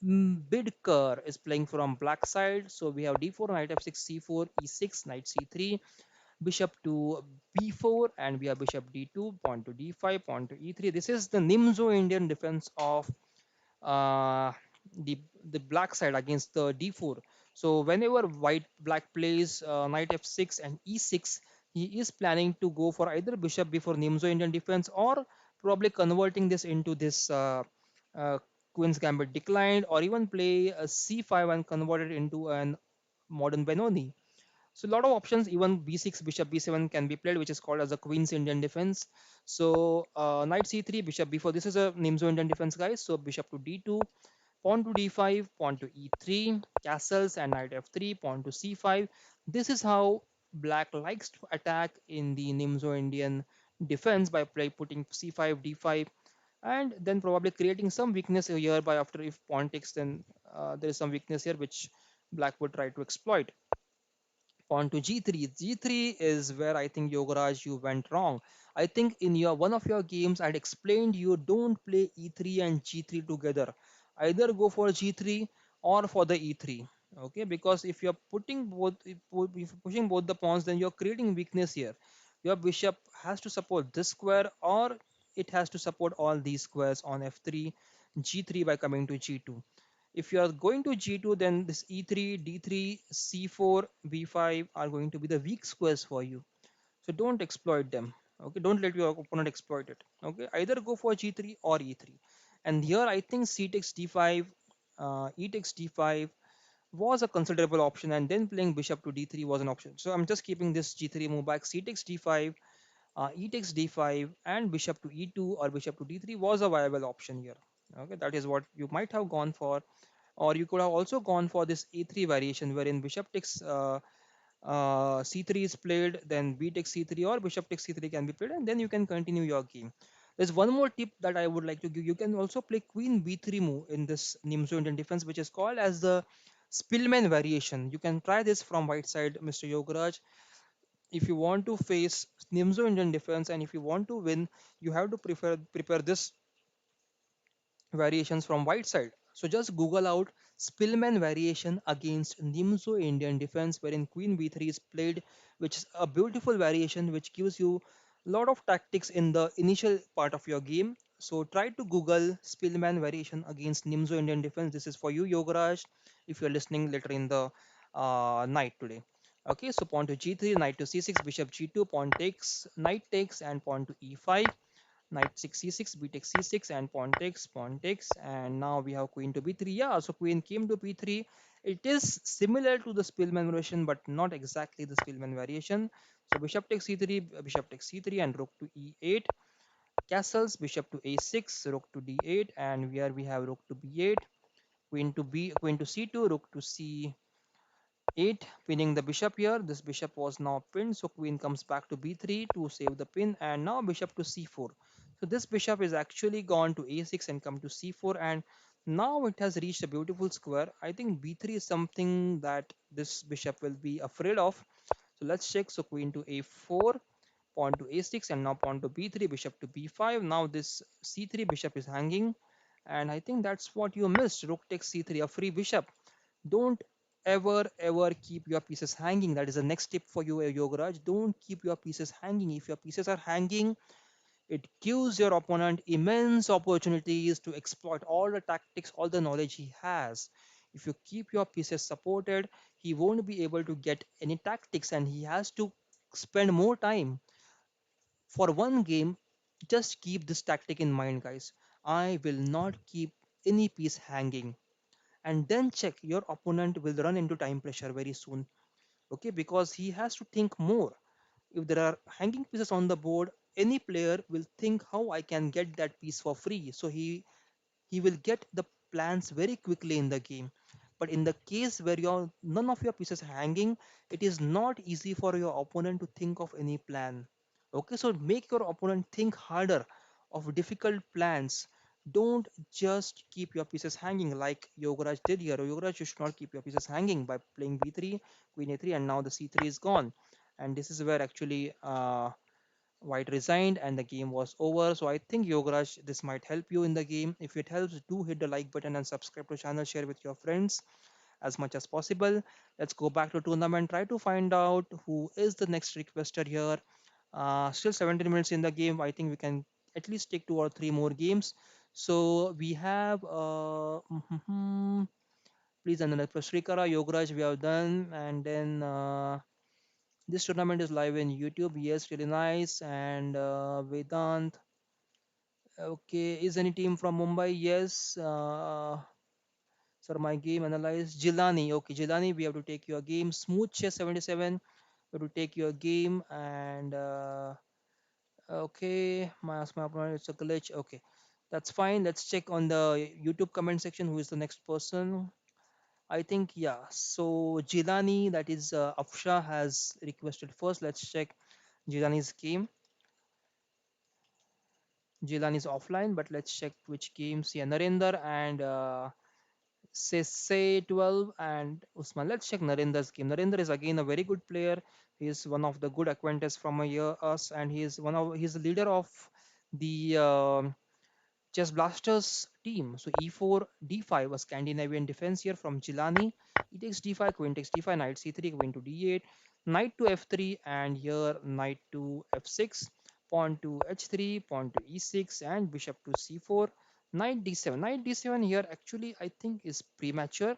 Bidker is playing from black side. So we have d4, knight f6, c4, e6, knight c3, bishop to b4, and we have bishop d2, pawn to d5, pawn to e3. This is the Nimzo Indian defense of uh, the black side against the d4. So whenever white black plays knight f6 and e6, he is planning to go for either bishop before Nimzo Indian defense, or probably converting this into this uh, Queen's Gambit declined, or even play a c5 and convert it into an modern Benoni. So a lot of options, even b6, bishop b7 can be played, which is called as a Queen's Indian defense. So knight c3, bishop b4. This is a Nimzo Indian defense, guys. So bishop to d2, pawn to d5, pawn to e3, castles and knight f3, pawn to c5. This is how black likes to attack in the Nimzo Indian defense by putting c5, d5, and then probably creating some weakness here by after if pawn takes, then there is some weakness here which black would try to exploit. On to G3. G3 is where I think Yogaraj you went wrong. I think in your one of your games I'd explained you don't play E3 and G3 together. Either go for G3 or for the E3. Okay, because if you're putting both, if you're pushing both the pawns, then you're creating weakness here. Your bishop has to support this square, or it has to support all these squares on F3, G3 by coming to G2. If you are going to G2, then this E3, D3, C4, B5 are going to be the weak squares for you. So don't exploit them. Okay, don't let your opponent exploit it. Okay, either go for G3 or E3. And here I think C takes D5, E takes D5 was a considerable option, and then playing bishop to D3 was an option. So I'm just keeping this G3 move back. C takes D5, E takes D5, and bishop to E2 or bishop to D3 was a viable option here. Okay, that is what you might have gone for, or you could have also gone for this a3 variation wherein bishop takes c3 is played, then b takes c3, or bishop takes c3 can be played, and then you can continue your game. There's one more tip that I would like to give. You can also play queen b3 move in this Nimzo Indian defense, which is called as the Spillman variation. You can try this from white side, Mr. Yogaraj. If you want to face Nimzo Indian defense and if you want to win, you have to prepare this variations from white side. So just Google out Spillman variation against Nimzo Indian defense, wherein Queen B3 is played, which is a beautiful variation which gives you a lot of tactics in the initial part of your game. So try to Google Spillman variation against Nimzo Indian defense. This is for you, Yogaraj, if you're listening later in the night today. Okay, so pawn to g3, knight to c6, bishop g2, pawn takes, knight takes, and pawn to e5. Knight 6 c6, b takes c6, and pawn takes, and now we have queen to b3. Yeah, so queen came to b3. It is similar to the Spielman variation, but not exactly the Spielman variation. So bishop takes c3, bishop takes c3, and rook to e8. Castles, bishop to a6, rook to d8, and here we have rook to b8, queen to c2, rook to c 8, pinning the bishop here. This bishop was now pinned, so queen comes back to b3 to save the pin, and now bishop to c4. So this bishop is actually gone to a6 and come to c4, and now it has reached a beautiful square. I think b3 is something that this bishop will be afraid of. So let's check. So queen to a4, pawn to a6, and now pawn to b3, bishop to b5. Now this c3 bishop is hanging, and I think that's what you missed. Rook takes c3, a free bishop. Don't ever keep your pieces hanging. That is the next tip for you, Yogaraj. Don't keep your pieces hanging. If your pieces are hanging, it gives your opponent immense opportunities to exploit all the tactics, all the knowledge he has. If you keep your pieces supported, he won't be able to get any tactics, and he has to spend more time for one game. Just keep this tactic in mind, guys. I will not keep any piece hanging, and then check. Your opponent will run into time pressure very soon, okay, because he has to think more. If there are hanging pieces on the board, any player will think how I can get that piece for free, so he will get the plans very quickly in the game. But in the case where your none of your pieces are hanging, it is not easy for your opponent to think of any plan. Okay, so make your opponent think harder of difficult plans. Don't just keep your pieces hanging like Yogaraj did here. Yogaraj, you should not keep your pieces hanging by playing b3, queen a3, and now the c3 is gone. And this is where actually White resigned and the game was over. So I think Yogaraj, this might help you in the game. If it helps, do hit the like button and subscribe to channel, share with your friends as much as possible. Let's go back to tournament, try to find out who is the next requester here. Still 17 minutes in the game. I think we can at least take 2 or 3 more games. So we have please and then Srikara, Yogaraj we have done, and then this tournament is live in YouTube. Yes, really nice. And Vedant. Okay, is any team from Mumbai? Yes. Sir, my game analyzed. Jilani. Okay, Jilani, we have to take your game. Smooth Chess 77. We have to take your game. And okay, my opponent, it's a glitch. Okay, that's fine. Let's check on the YouTube comment section who is the next person. I think, yeah. So Jilani, that is Afsha, has requested first. Let's check Jilani's game. Jilan is offline, but let's check which games. Yeah, Narendra and say 12 and Usman. Let's check Narendra's game. Narendra is again a very good player. He is one of the good acquaintance from a year us, and he's the leader of the Chess Blasters team. So e4, d5, a Scandinavian defense here from Jilani. He takes d5, queen takes d5, knight c3, queen to d8, knight to f3, and here knight to f6, pawn to h3, pawn to e6, and bishop to c4, knight d7. Knight d7 here actually I think is premature.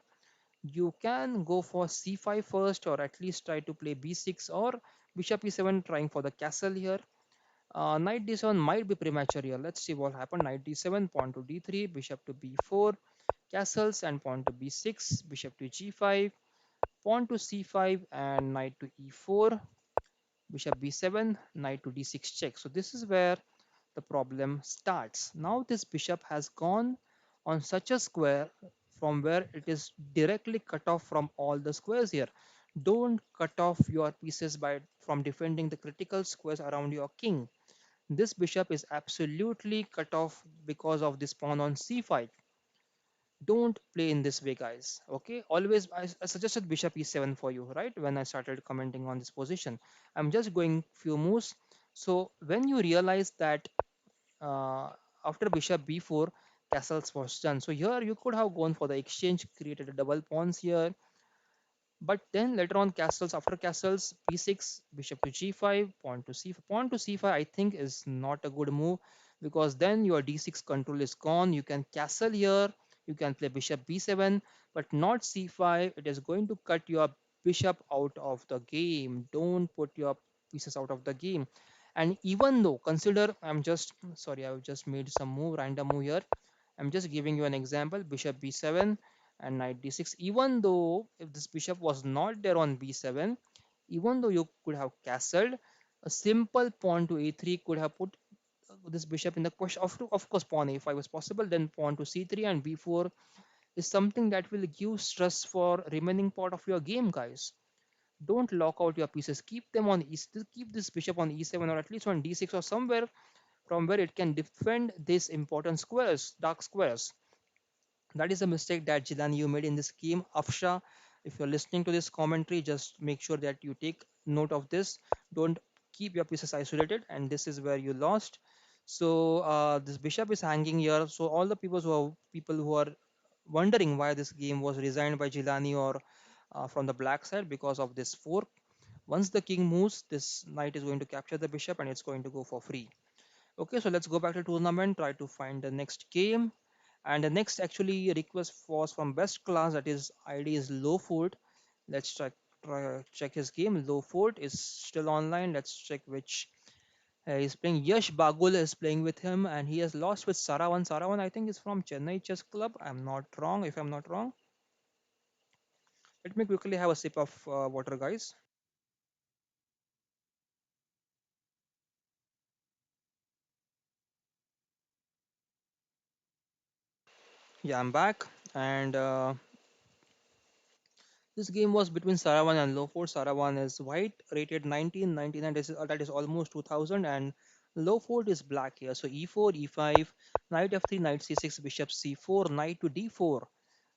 You can go for c5 first, or at least try to play b6 or bishop e7, trying for the castle here. Knight d7 might be premature here. Let's see what happened. Knight d7, pawn to d3, bishop to b4, castles, and pawn to b6, bishop to g5, pawn to c5, and knight to e4, bishop b7, knight to d6 check. So this is where the problem starts. Now this bishop has gone on such a square from where it is directly cut off from all the squares here. Don't cut off your pieces by from defending the critical squares around your king. This bishop is absolutely cut off because of this pawn on c5. Don't play in this way, guys. Okay, always I suggested bishop e7 for you, right? When I started commenting on this position, I'm just going few moves. So when you realize that uh, after bishop b4, castles was done. So here you could have gone for the exchange, created a double pawns here, but then later on, castles, after castles, b6, bishop to g5, pawn to c5. Pawn to c5, I think, is not a good move, because then your d6 control is gone. You can castle here, you can play bishop b7, but not c5. It is going to cut your bishop out of the game. Don't put your pieces out of the game. And even though, consider, I'm just sorry, I've just made some move, random move here. I'm just giving you an example: bishop b7 and knight d6. Even though if this bishop was not there on b7, even though you could have castled, a simple pawn to a3 could have put this bishop in the question. Of course, pawn a5 was possible, then pawn to c3 and b4 is something that will give stress for remaining part of your game, guys. Don't lock out your pieces. Keep them on keep this bishop on e7 or at least on d6 or somewhere from where it can defend these important squares, dark squares. That is a mistake that Jilani you made in this game. Afsha, if you're listening to this commentary, just make sure that you take note of this. Don't keep your pieces isolated, and this is where you lost. So this bishop is hanging here. So all the people who are wondering why this game was resigned by Jilani or from the black side because of this fork. Once the king moves, this knight is going to capture the bishop and it's going to go for free. Okay, so let's go back to tournament, try to find the next game. And the next actually request was from best class, that is ID is Lowford. Let's check his game. Lowford is still online. Let's check which he's playing. Yash Bagul is playing with him, and he has lost with Saravan. Saravan, I think, is from Chennai Chess Club. I'm not wrong. If I'm not wrong, let me quickly have a sip of water, guys. Yeah, I'm back, and this game was between Saravan and Lowford. Saravan is white, rated 1999. That is almost 2000, and Lowford is black here. So e4, e5, knight f3, knight c6, bishop c4, knight to d4.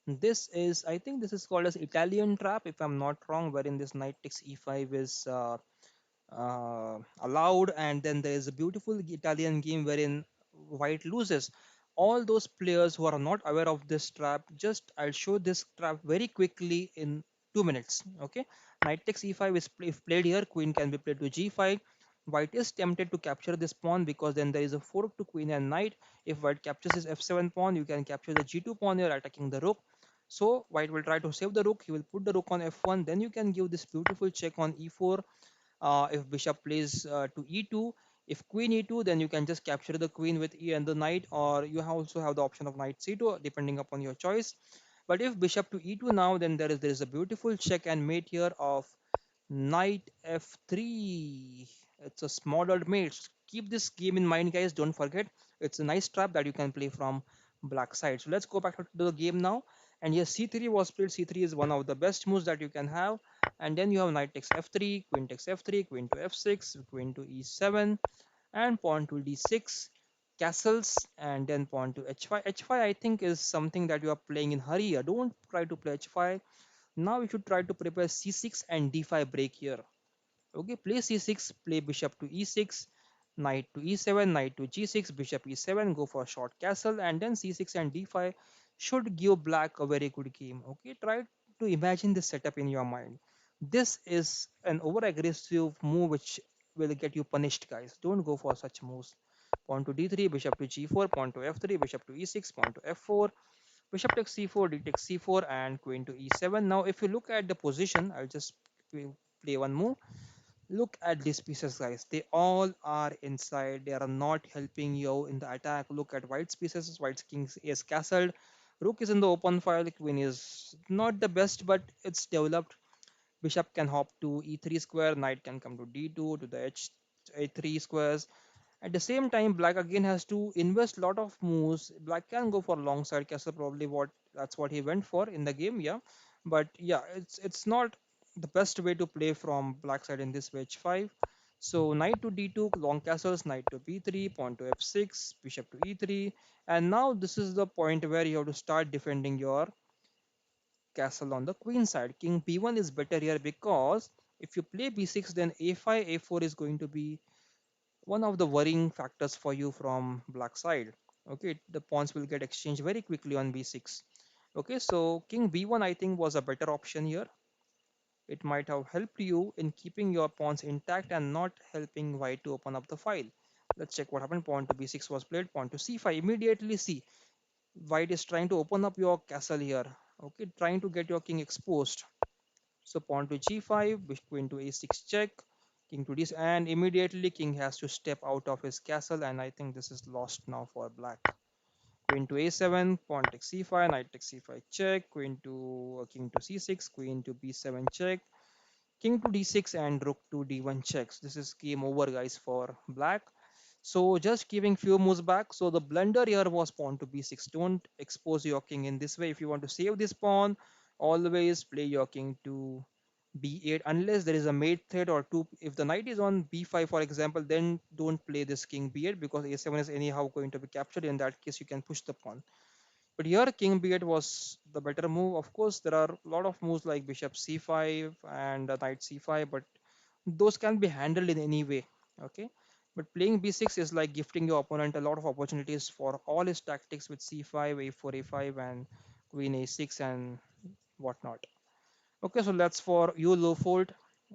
This is, I think, this is called as Italian trap, if I'm not wrong, wherein this knight takes e5 is allowed, and then there is a beautiful Italian game wherein white loses. All those players who are not aware of this trap, just I'll show this trap very quickly in 2 minutes. Okay, knight takes e5 is if played here, queen can be played to g5. White is tempted to capture this pawn because then there is a fork to queen and knight. If white captures his f7 pawn, you can capture the g2 pawn here, attacking the rook. So white will try to save the rook. He will put the rook on f1. Then you can give this beautiful check on e4. If bishop plays to e2, if queen e2, then you can just capture the queen with e and the knight, or you also have the option of knight c2 depending upon your choice. But if bishop to e2 now, then there is a beautiful check and mate here of knight f3. It's a smothered mate. Keep this game in mind, guys. Don't forget, it's a nice trap that you can play from black side. So let's go back to the game now. And yes, c3 was played. C3 is one of the best moves that you can have. And then you have knight takes f3, queen takes f3, queen to f6, queen to e7, and pawn to d6, castles, and then pawn to h5. H5, I think, is something that you are playing in hurry here. Don't try to play h5. Now you should try to prepare c6 and d5 break here. Okay, play c6, play bishop to e6, knight to e7, knight to g6, bishop e7, go for a short castle, and then c6 and d5 should give black a very good game. Okay, try to imagine this setup in your mind. This is an over aggressive move which will get you punished, guys. Don't go for such moves. Pawn to d3, bishop to g4, pawn to f3, bishop to e6, pawn to f4, bishop takes c4, d takes c4, and queen to e7. Now, if you look at the position, I'll just play one move. Look at these pieces, guys. They all are inside. They are not helping you in the attack. Look at white's pieces. White's king is castled. Rook is in the open file. Queen is not the best, but it's developed. Bishop can hop to e3 square. Knight can come to d2 to the h3 squares. At the same time, black again has to invest lot of moves. Black can go for long side castle, probably that's what he went for in the game, yeah. But yeah, it's not the best way to play from black side in this h5. So knight to d2, long castles, knight to b3, pawn to f6, bishop to e3, and now this is the point where you have to start defending your castle on the queen side. King b1 is better here because if you play b6, then a5, a4 is going to be one of the worrying factors for you from black side. Okay, the pawns will get exchanged very quickly on b6. Okay, so king b1 I think was a better option here. It might have helped you in keeping your pawns intact and not helping white to open up the file. Let's check what happened. Pawn to b6 was played, pawn to c5. Immediately see, white is trying to open up your castle here. Okay, trying to get your king exposed. So pawn to g5, queen to a6 check, King to d, and immediately king has to step out of his castle, and I think this is lost now for black. Queen to a7, pawn takes c5, knight takes c5 check, queen to king to c6, queen to b7 check, king to d6, and rook to d1 checks. This is game over, guys, for black. So just giving few moves back. So the blunder here was pawn to b6. Don't expose your king in this way. If you want to save this pawn, always play your king to b8 unless there is a mate threat or two. If the knight is on b5, for example, then don't play this king b8 because a7 is anyhow going to be captured. In that case, you can push the pawn. But here king b8 was the better move. Of course, there are a lot of moves like bishop c5 and knight c5, but those can be handled in any way. Okay, but playing b6 is like gifting your opponent a lot of opportunities for all his tactics with c5, a4, a5, and queen a6 and whatnot. Okay, so that's for you, low fold.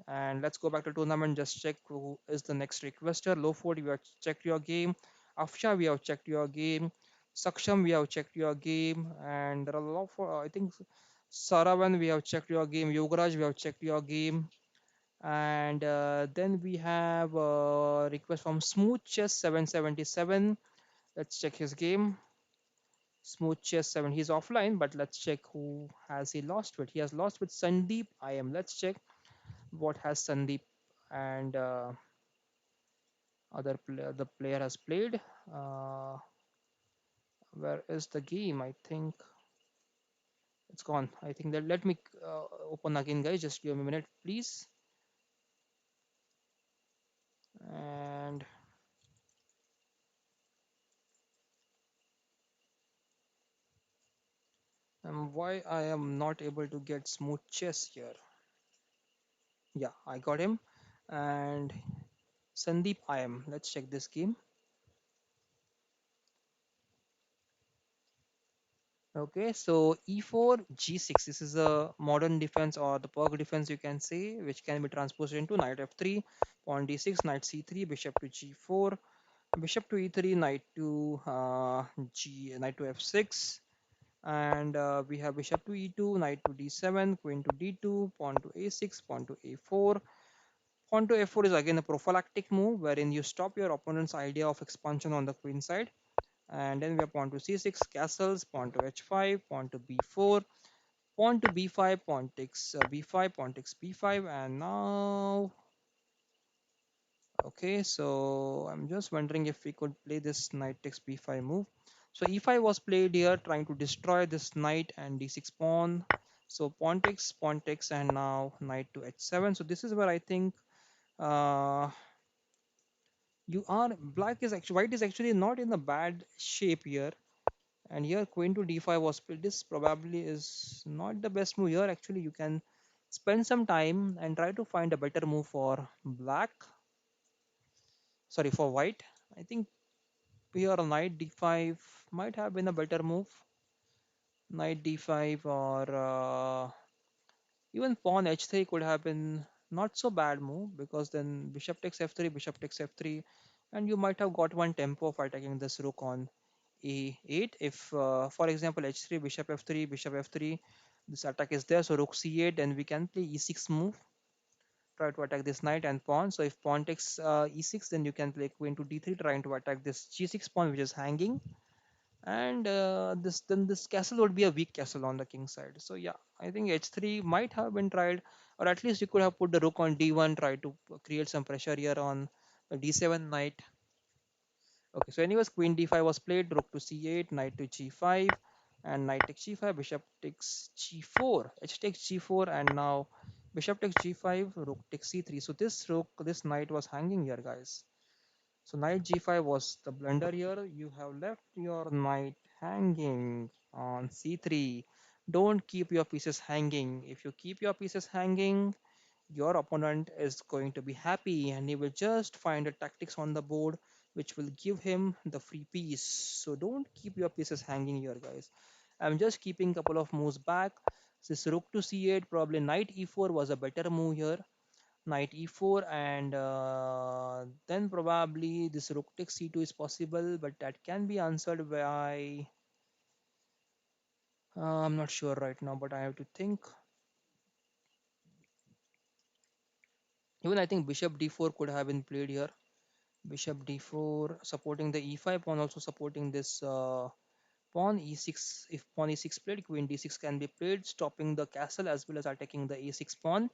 And let's go back to tournament. Just check who is the next requester. Low fold, we have checked your game. Afsha, we have checked your game. Saksham, we have checked your game. And there are a lot of, I think, Saravan, we have checked your game. Yogaraj, we have checked your game. And then we have a request from Smooth Chess 777. Let's check his game. Smooth Chess 7. He's offline, but let's check who has he lost with. He has lost with Sandeep IM. Let's check what has Sandeep and the player has played. Uh, where is the game? I think it's gone. I think that let me open again, guys. Just give me a minute, please. And why I am not able to get Smooth Chess here? Yeah, I got him. And Sandeep IM. Let's check this game. Okay, so e4, g6. This is a modern defense or the Pog defense, you can say, which can be transposed into knight f3, pawn d6, knight c3, bishop to g4, bishop to e3, knight to f6, and we have bishop to e2, knight to d7, queen to d2, pawn to a6, pawn to a4. Pawn to f4 is again a prophylactic move wherein you stop your opponent's idea of expansion on the queen side. And then we have pawn to c6, castles, pawn to h5, pawn to b4, pawn to b5, pawn takes b5, pawn takes b5, and now, okay, so I'm just wondering if we could play this knight takes b5 move. So e5 was played here, trying to destroy this knight and d6 pawn. So pawn takes, and now knight to h7. So this is where I think uh, you are black is actually white is actually not in a bad shape here. And here queen to d5 was played. This probably is not the best move here. Actually, you can spend some time and try to find a better move for black. Sorry, for white. I think here knight d5 might have been a better move. Knight d5 or even pawn h3 could have been not so bad move because then bishop takes f3, and you might have got one tempo of attacking this rook on e8. If, for example, h3, bishop f3, this attack is there, so rook c8, then we can play e6 move, try to attack this knight and pawn. So if pawn takes e6, then you can play queen to d3, trying to attack this g6 pawn, which is hanging. And this castle would be a weak castle on the king side. So yeah, I think h3 might have been tried, or at least you could have put the rook on d1, try to create some pressure here on the d7 knight. Okay, so anyways, queen d5 was played, rook to c8, knight to g5, and knight takes g5, bishop takes g4, h takes g4, and now bishop takes g5, rook takes c3. So this knight was hanging here, guys. So knight g5 was the blunder here. You have left your knight hanging on c3. Don't keep your pieces hanging. If you keep your pieces hanging, your opponent is going to be happy and he will just find a tactics on the board which will give him the free piece. So don't keep your pieces hanging here, guys. I'm just keeping a couple of moves back. This rook to c8, probably knight e4 was a better move here. Knight e4, and then probably this rook takes c2 is possible, but that can be answered by I'm not sure right now, but I have to think. Even I think bishop d4 could have been played here. Bishop d4 supporting the e5 pawn, also supporting this pawn e6. If pawn e6 played, queen d6 can be played, stopping the castle as well as attacking the a6 pawn.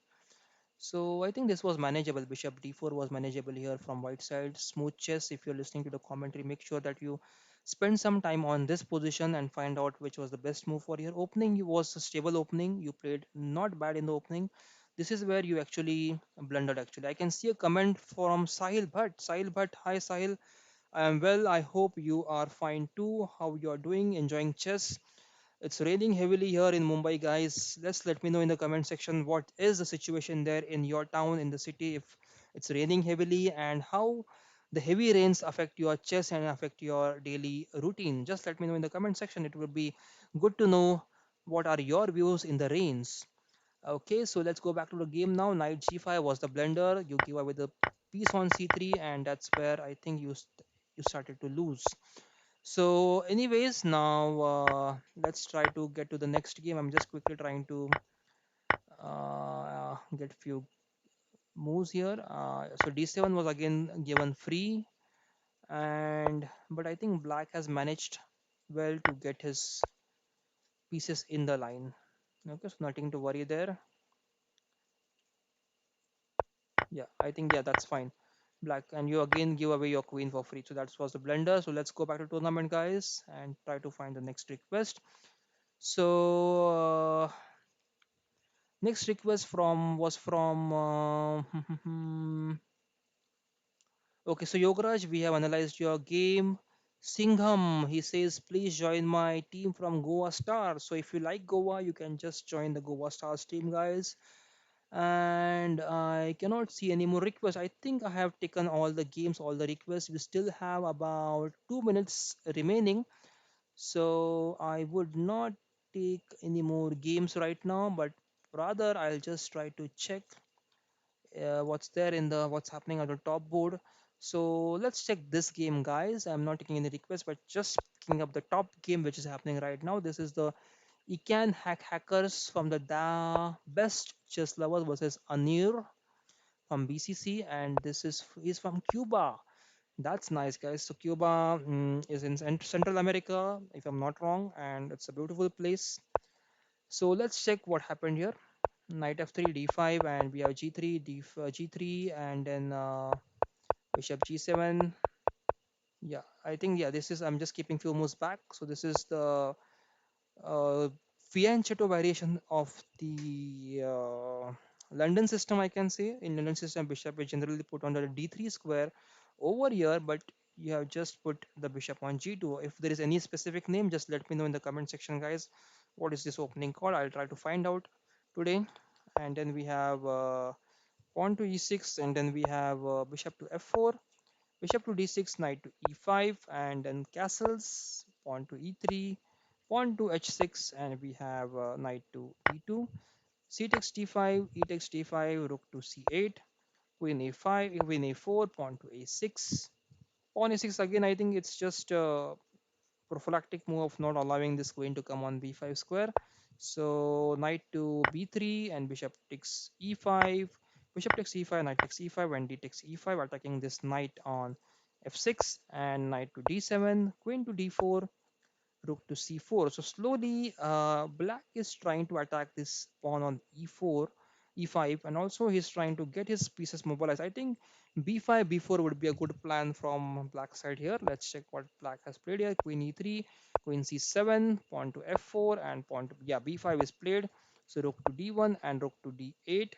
So I think this was manageable. Bishop d4 was manageable here from white side. Smooth chess. If you're listening to the commentary, make sure that you spend some time on this position and find out which was the best move for your opening. You was a stable opening. You played not bad in the opening. This is where you actually blundered. Actually, I can see a comment from Sahil Bhatt. Sahil Bhatt, hi Sahil. I am well. I hope you are fine too. How you are doing? Enjoying chess? It's raining heavily here in Mumbai, guys. Let me know in the comment section what is the situation there in your town, in the city, if it's raining heavily, and how the heavy rains affect your chess and affect your daily routine. Just let me know in the comment section. It would be good to know what are your views in the rains. Okay, so let's go back to the game now. Knight g5 was the blunder. You give away the piece on c3, and that's where I think you started to lose. So, anyways, now let's try to get to the next game. I'm just quickly trying to get few moves here. So d7 was again given free, and but I think black has managed well to get his pieces in the line. Okay, so nothing to worry there. Yeah, I think yeah that's fine. Black, and you again give away your queen for free. So that was the blunder. So let's go back to tournament, guys, and try to find the next request. So next request from was from okay, so Yogaraj, we have analyzed your game. Singham, he says, please join my team from Goa Star. So if you like Goa, you can just join the Goa Stars team, guys. And I cannot see any more requests. I think I have taken all the games, all the requests. We still have about 2 minutes remaining. So I would not take any more games right now, but rather I'll just try to check what's there in the what's happening on the top board. So let's check this game, guys. I'm not taking any requests, but just picking up the top game which is happening right now. This is the Ican Hackers from the Best Chess Lovers versus Anir from BCC, and this is he's from Cuba. That's nice, guys. So Cuba is in Central America, if I'm not wrong, and it's a beautiful place. So let's check what happened here. Knight f3, d5, and we have g3, g3, and then bishop g7. Yeah, I think yeah, this is I'm just keeping few moves back. So this is the uh, fianchetto variation of the London system, I can say. In London system, bishop is generally put on the d3 square over here, but you have just put the bishop on g2. If there is any specific name, just let me know in the comment section, guys. What is this opening called? I'll try to find out today. And then we have pawn to e6, and then we have bishop to f4, bishop to d6, knight to e5, and then castles, pawn to e3, pawn to h6, and we have knight to d2, c takes d5, e takes d5, rook to c8, queen a5, queen a4, pawn to a6, pawn a6. Again, I think it's just prophylactic move of not allowing this queen to come on b5 square. So knight to b3 and bishop takes e5, bishop takes e5, knight takes e5, and d takes e5, attacking this knight on f6, and knight to d7, queen to d4, rook to c4. So slowly, black is trying to attack this pawn on e4, e5, and also he's trying to get his pieces mobilized. I think b5, b4 would be a good plan from black side here. Let's check what black has played here. Queen e3, queen c7, pawn to f4, and pawn to yeah, b5 is played. So rook to d1 and rook to d8.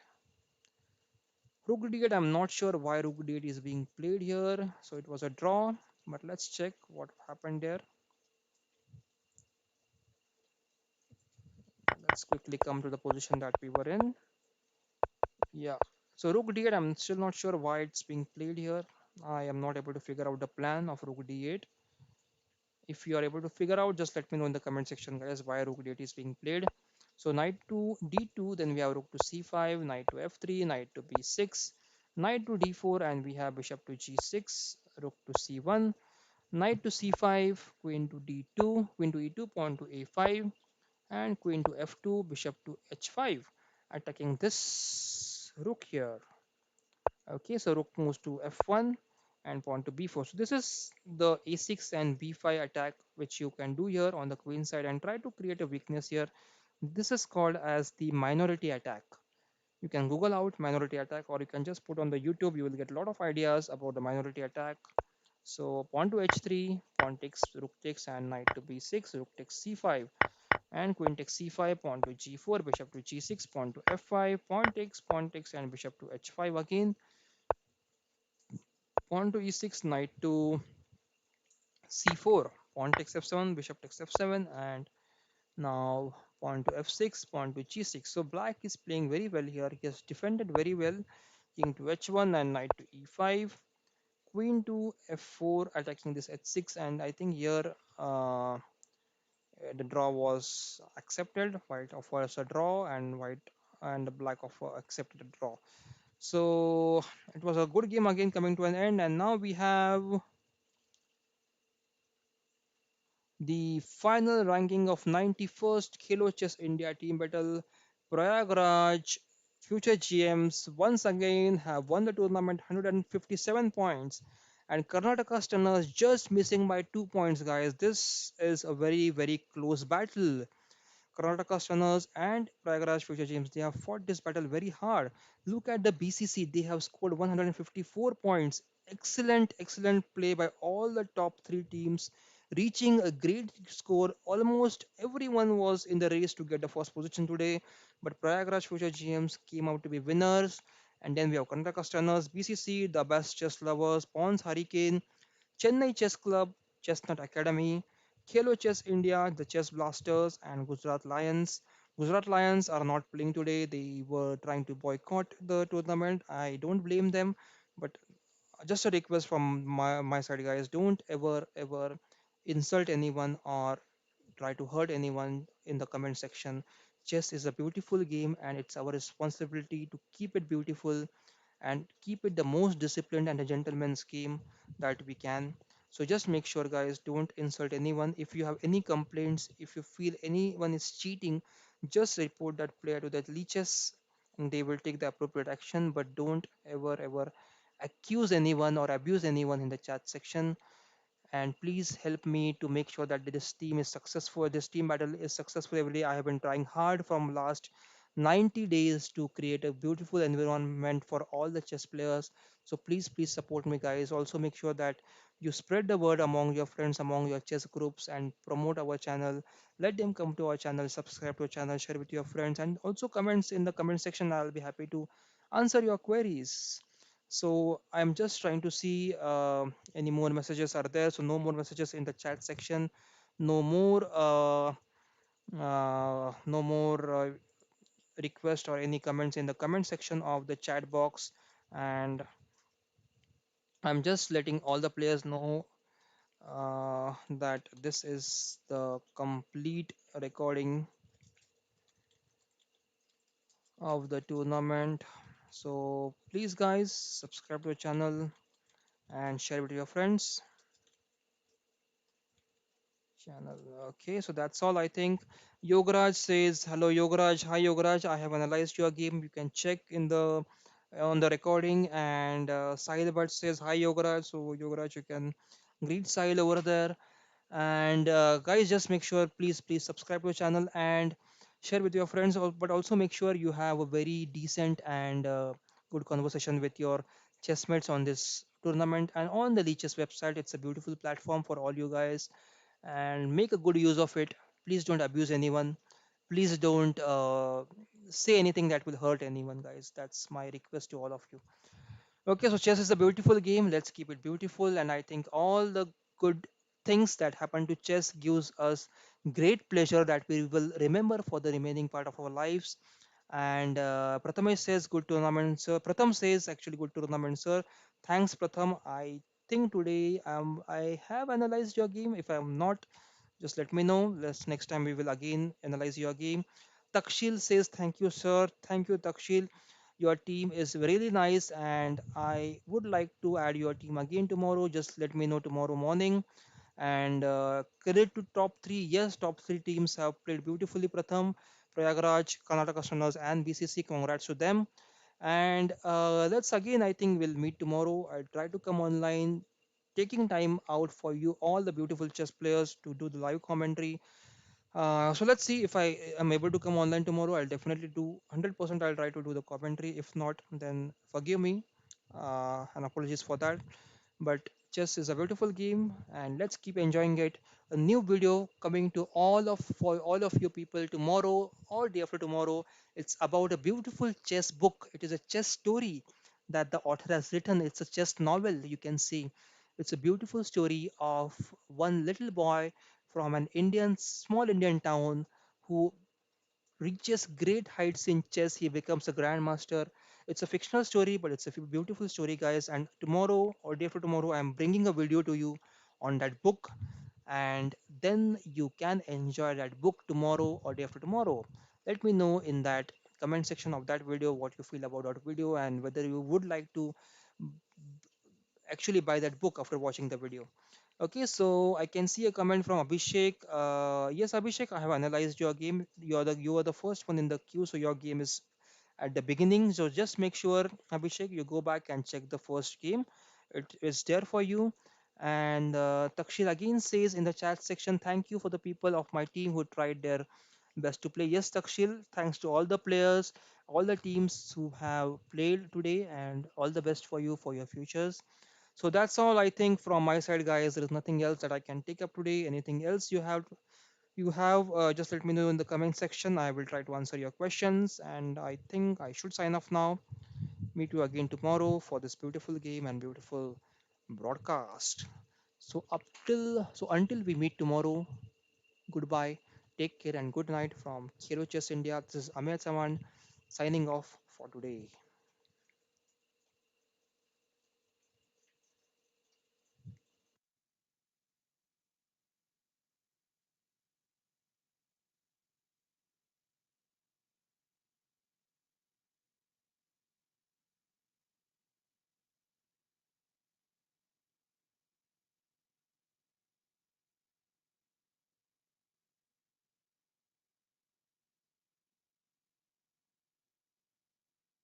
Rook to d8. I'm not sure why rook to d8 is being played here. So it was a draw, but let's check what happened there. Let's quickly come to the position that we were in. Yeah. So rook d8, I'm still not sure why it's being played here. I am not able to figure out the plan of rook d8. If you are able to figure out, just let me know in the comment section, guys, why rook d8 is being played. So knight to d2, then we have rook to c5, knight to f3, knight to b6, knight to d4, and we have bishop to g6, rook to c1, knight to c5, queen to d2, queen to e2, pawn to a5, and queen to f2, bishop to h5, attacking this rook here. Okay, so rook moves to f1 and pawn to b4. So this is the a6 and b5 attack which you can do here on the queen side and try to create a weakness here. This is called as the minority attack. You can Google out minority attack or you can just put on the YouTube. You will get a lot of ideas about the minority attack. So pawn to h3, pawn takes, rook takes, and knight to b6, rook takes c5, and queen takes c5, pawn to g4, bishop to g6, pawn to f5, pawn takes, and bishop to h5 again, pawn to e6, knight to c4, pawn takes f7, bishop takes f7, and now pawn to f6, pawn to g6. So black is playing very well here. He has defended very well. King to h1 and knight to e5, queen to f4, attacking this h6, and I think here the draw was accepted. White offers a draw, and white and black offer accepted a draw. So it was a good game again coming to an end, and now we have the final ranking of 91st Khelo Chess India team battle. Prayagraj future GMs once again have won the tournament 157 points, and Karnataka Stunners just missing by 2 points, guys. This is a very close battle. Karnataka Stunners and Prayagraj Future Teams, they have fought this battle very hard. Look at the BCC, they have scored 154 points. Excellent play by all the top three teams, reaching a great score. Almost everyone was in the race to get the first position today, but Prayagraj Future GMs came out to be winners. And then we have Karnataka Stunners, BCC, the best chess lovers, Pawns Hurricane, Chennai Chess Club, Chestnut Academy, Khelo Chess India, the Chess Blasters, and Gujarat Lions. Gujarat Lions are not playing today. They were trying to boycott the tournament. I don't blame them, but just a request from my side, guys. Don't ever insult anyone or try to hurt anyone in the comment section. Chess is a beautiful game, and it's our responsibility to keep it beautiful and keep it the most disciplined and a gentleman's game that we can. So just make sure, guys, don't insult anyone. If you have any complaints, if you feel anyone is cheating, just report that player to the leeches and they will take the appropriate action. But don't ever accuse anyone or abuse anyone in the chat section. And please help me to make sure that this team is successful, this team battle is successful every day. I have been trying hard from last 90 days to create a beautiful environment for all the chess players. So please support me, guys. Also make sure that you spread the word among your friends, among your chess groups, and promote our channel. Let them come to our channel, subscribe to our channel, share with your friends, and also comments in the comment section. I'll be happy to answer your queries. So I'm just trying to see any more messages are there. So no more messages in the chat section. No more no more request or any comments in the comment section of the chat box. And I'm just letting all the players know that this is the complete recording of the tournament. So please, guys, subscribe to the channel and share it with your friends. Channel. Okay, so that's all I think. Yogaraj says, "Hello, Yogaraj. Hi, Yogaraj. I have analyzed your game. You can check in the on the recording." And Sahil Bhatt says, "Hi, Yogaraj." So Yogaraj, you can greet Sahil over there. And guys, just make sure, please subscribe to the channel and share with your friends. But also make sure you have a very decent and good conversation with your chessmates on this tournament and on the Leeches website. It's a beautiful platform for all you guys and make a good use of it. Please don't abuse anyone. Please don't say anything that will hurt anyone, guys. That's my request to all of you. Okay, so chess is a beautiful game. Let's keep it beautiful. And I think all the good things that happen to chess gives us great pleasure that we will remember for the remaining part of our lives. And Prathamesh says, good tournament, sir. Pratham says, actually, good tournament, sir. Thanks, Pratham. I think today I have analyzed your game. If I'm not, just let me know. Next time we will again analyze your game. Takshil says, thank you, sir. Thank you, Takshil. Your team is really nice, and I would like to add your team again tomorrow. Just let me know tomorrow morning. And credit to top three. Yes, top three teams have played beautifully. Pratham, Prayagraj, Karnataka Stunners, and BCC. Congrats to them. And that's again, I think we'll meet tomorrow. I'll try to come online, taking time out for you, all the beautiful chess players, to do the live commentary. So let's see if I am able to come online tomorrow. I'll definitely do 100%. I'll try to do the commentary. If not, then forgive me, and apologies for that. But chess is a beautiful game, and let's keep enjoying it. A new video coming to all of for all of you people tomorrow or day after tomorrow. It's about a beautiful chess book. It is a chess story that the author has written. It's a chess novel, you can see. It's a beautiful story of one little boy from an small Indian town who reaches great heights in chess. He becomes a grandmaster. It's a fictional story, but it's a beautiful story, guys. And tomorrow or day after tomorrow, I'm bringing a video to you on that book, and then you can enjoy that book tomorrow or day after tomorrow. Let me know in that comment section of that video what you feel about that video, and whether you would like to actually buy that book after watching the video. Okay, so I can see a comment from Abhishek. Yes, Abhishek, I have analyzed your game. You are the first one in the queue, so your game is at the beginning. So just make sure, Abhishek, you go back and check the first game. It is there for you. And Takshir again says in the chat section, thank you for the people of my team who tried their best to play. Yes, Takshir, thanks to all the players, all the teams who have played today, and all the best for you for your futures. So that's all I think from my side, guys. There is nothing else that I can take up today. Anything else you have, just let me know in the comment section. I will try to answer your questions. And I think I should sign off now. Meet you again tomorrow for this beautiful game and beautiful broadcast. So until we meet tomorrow, goodbye, take care, and good night from Khelo Chess India. This is Amir Saman signing off for today.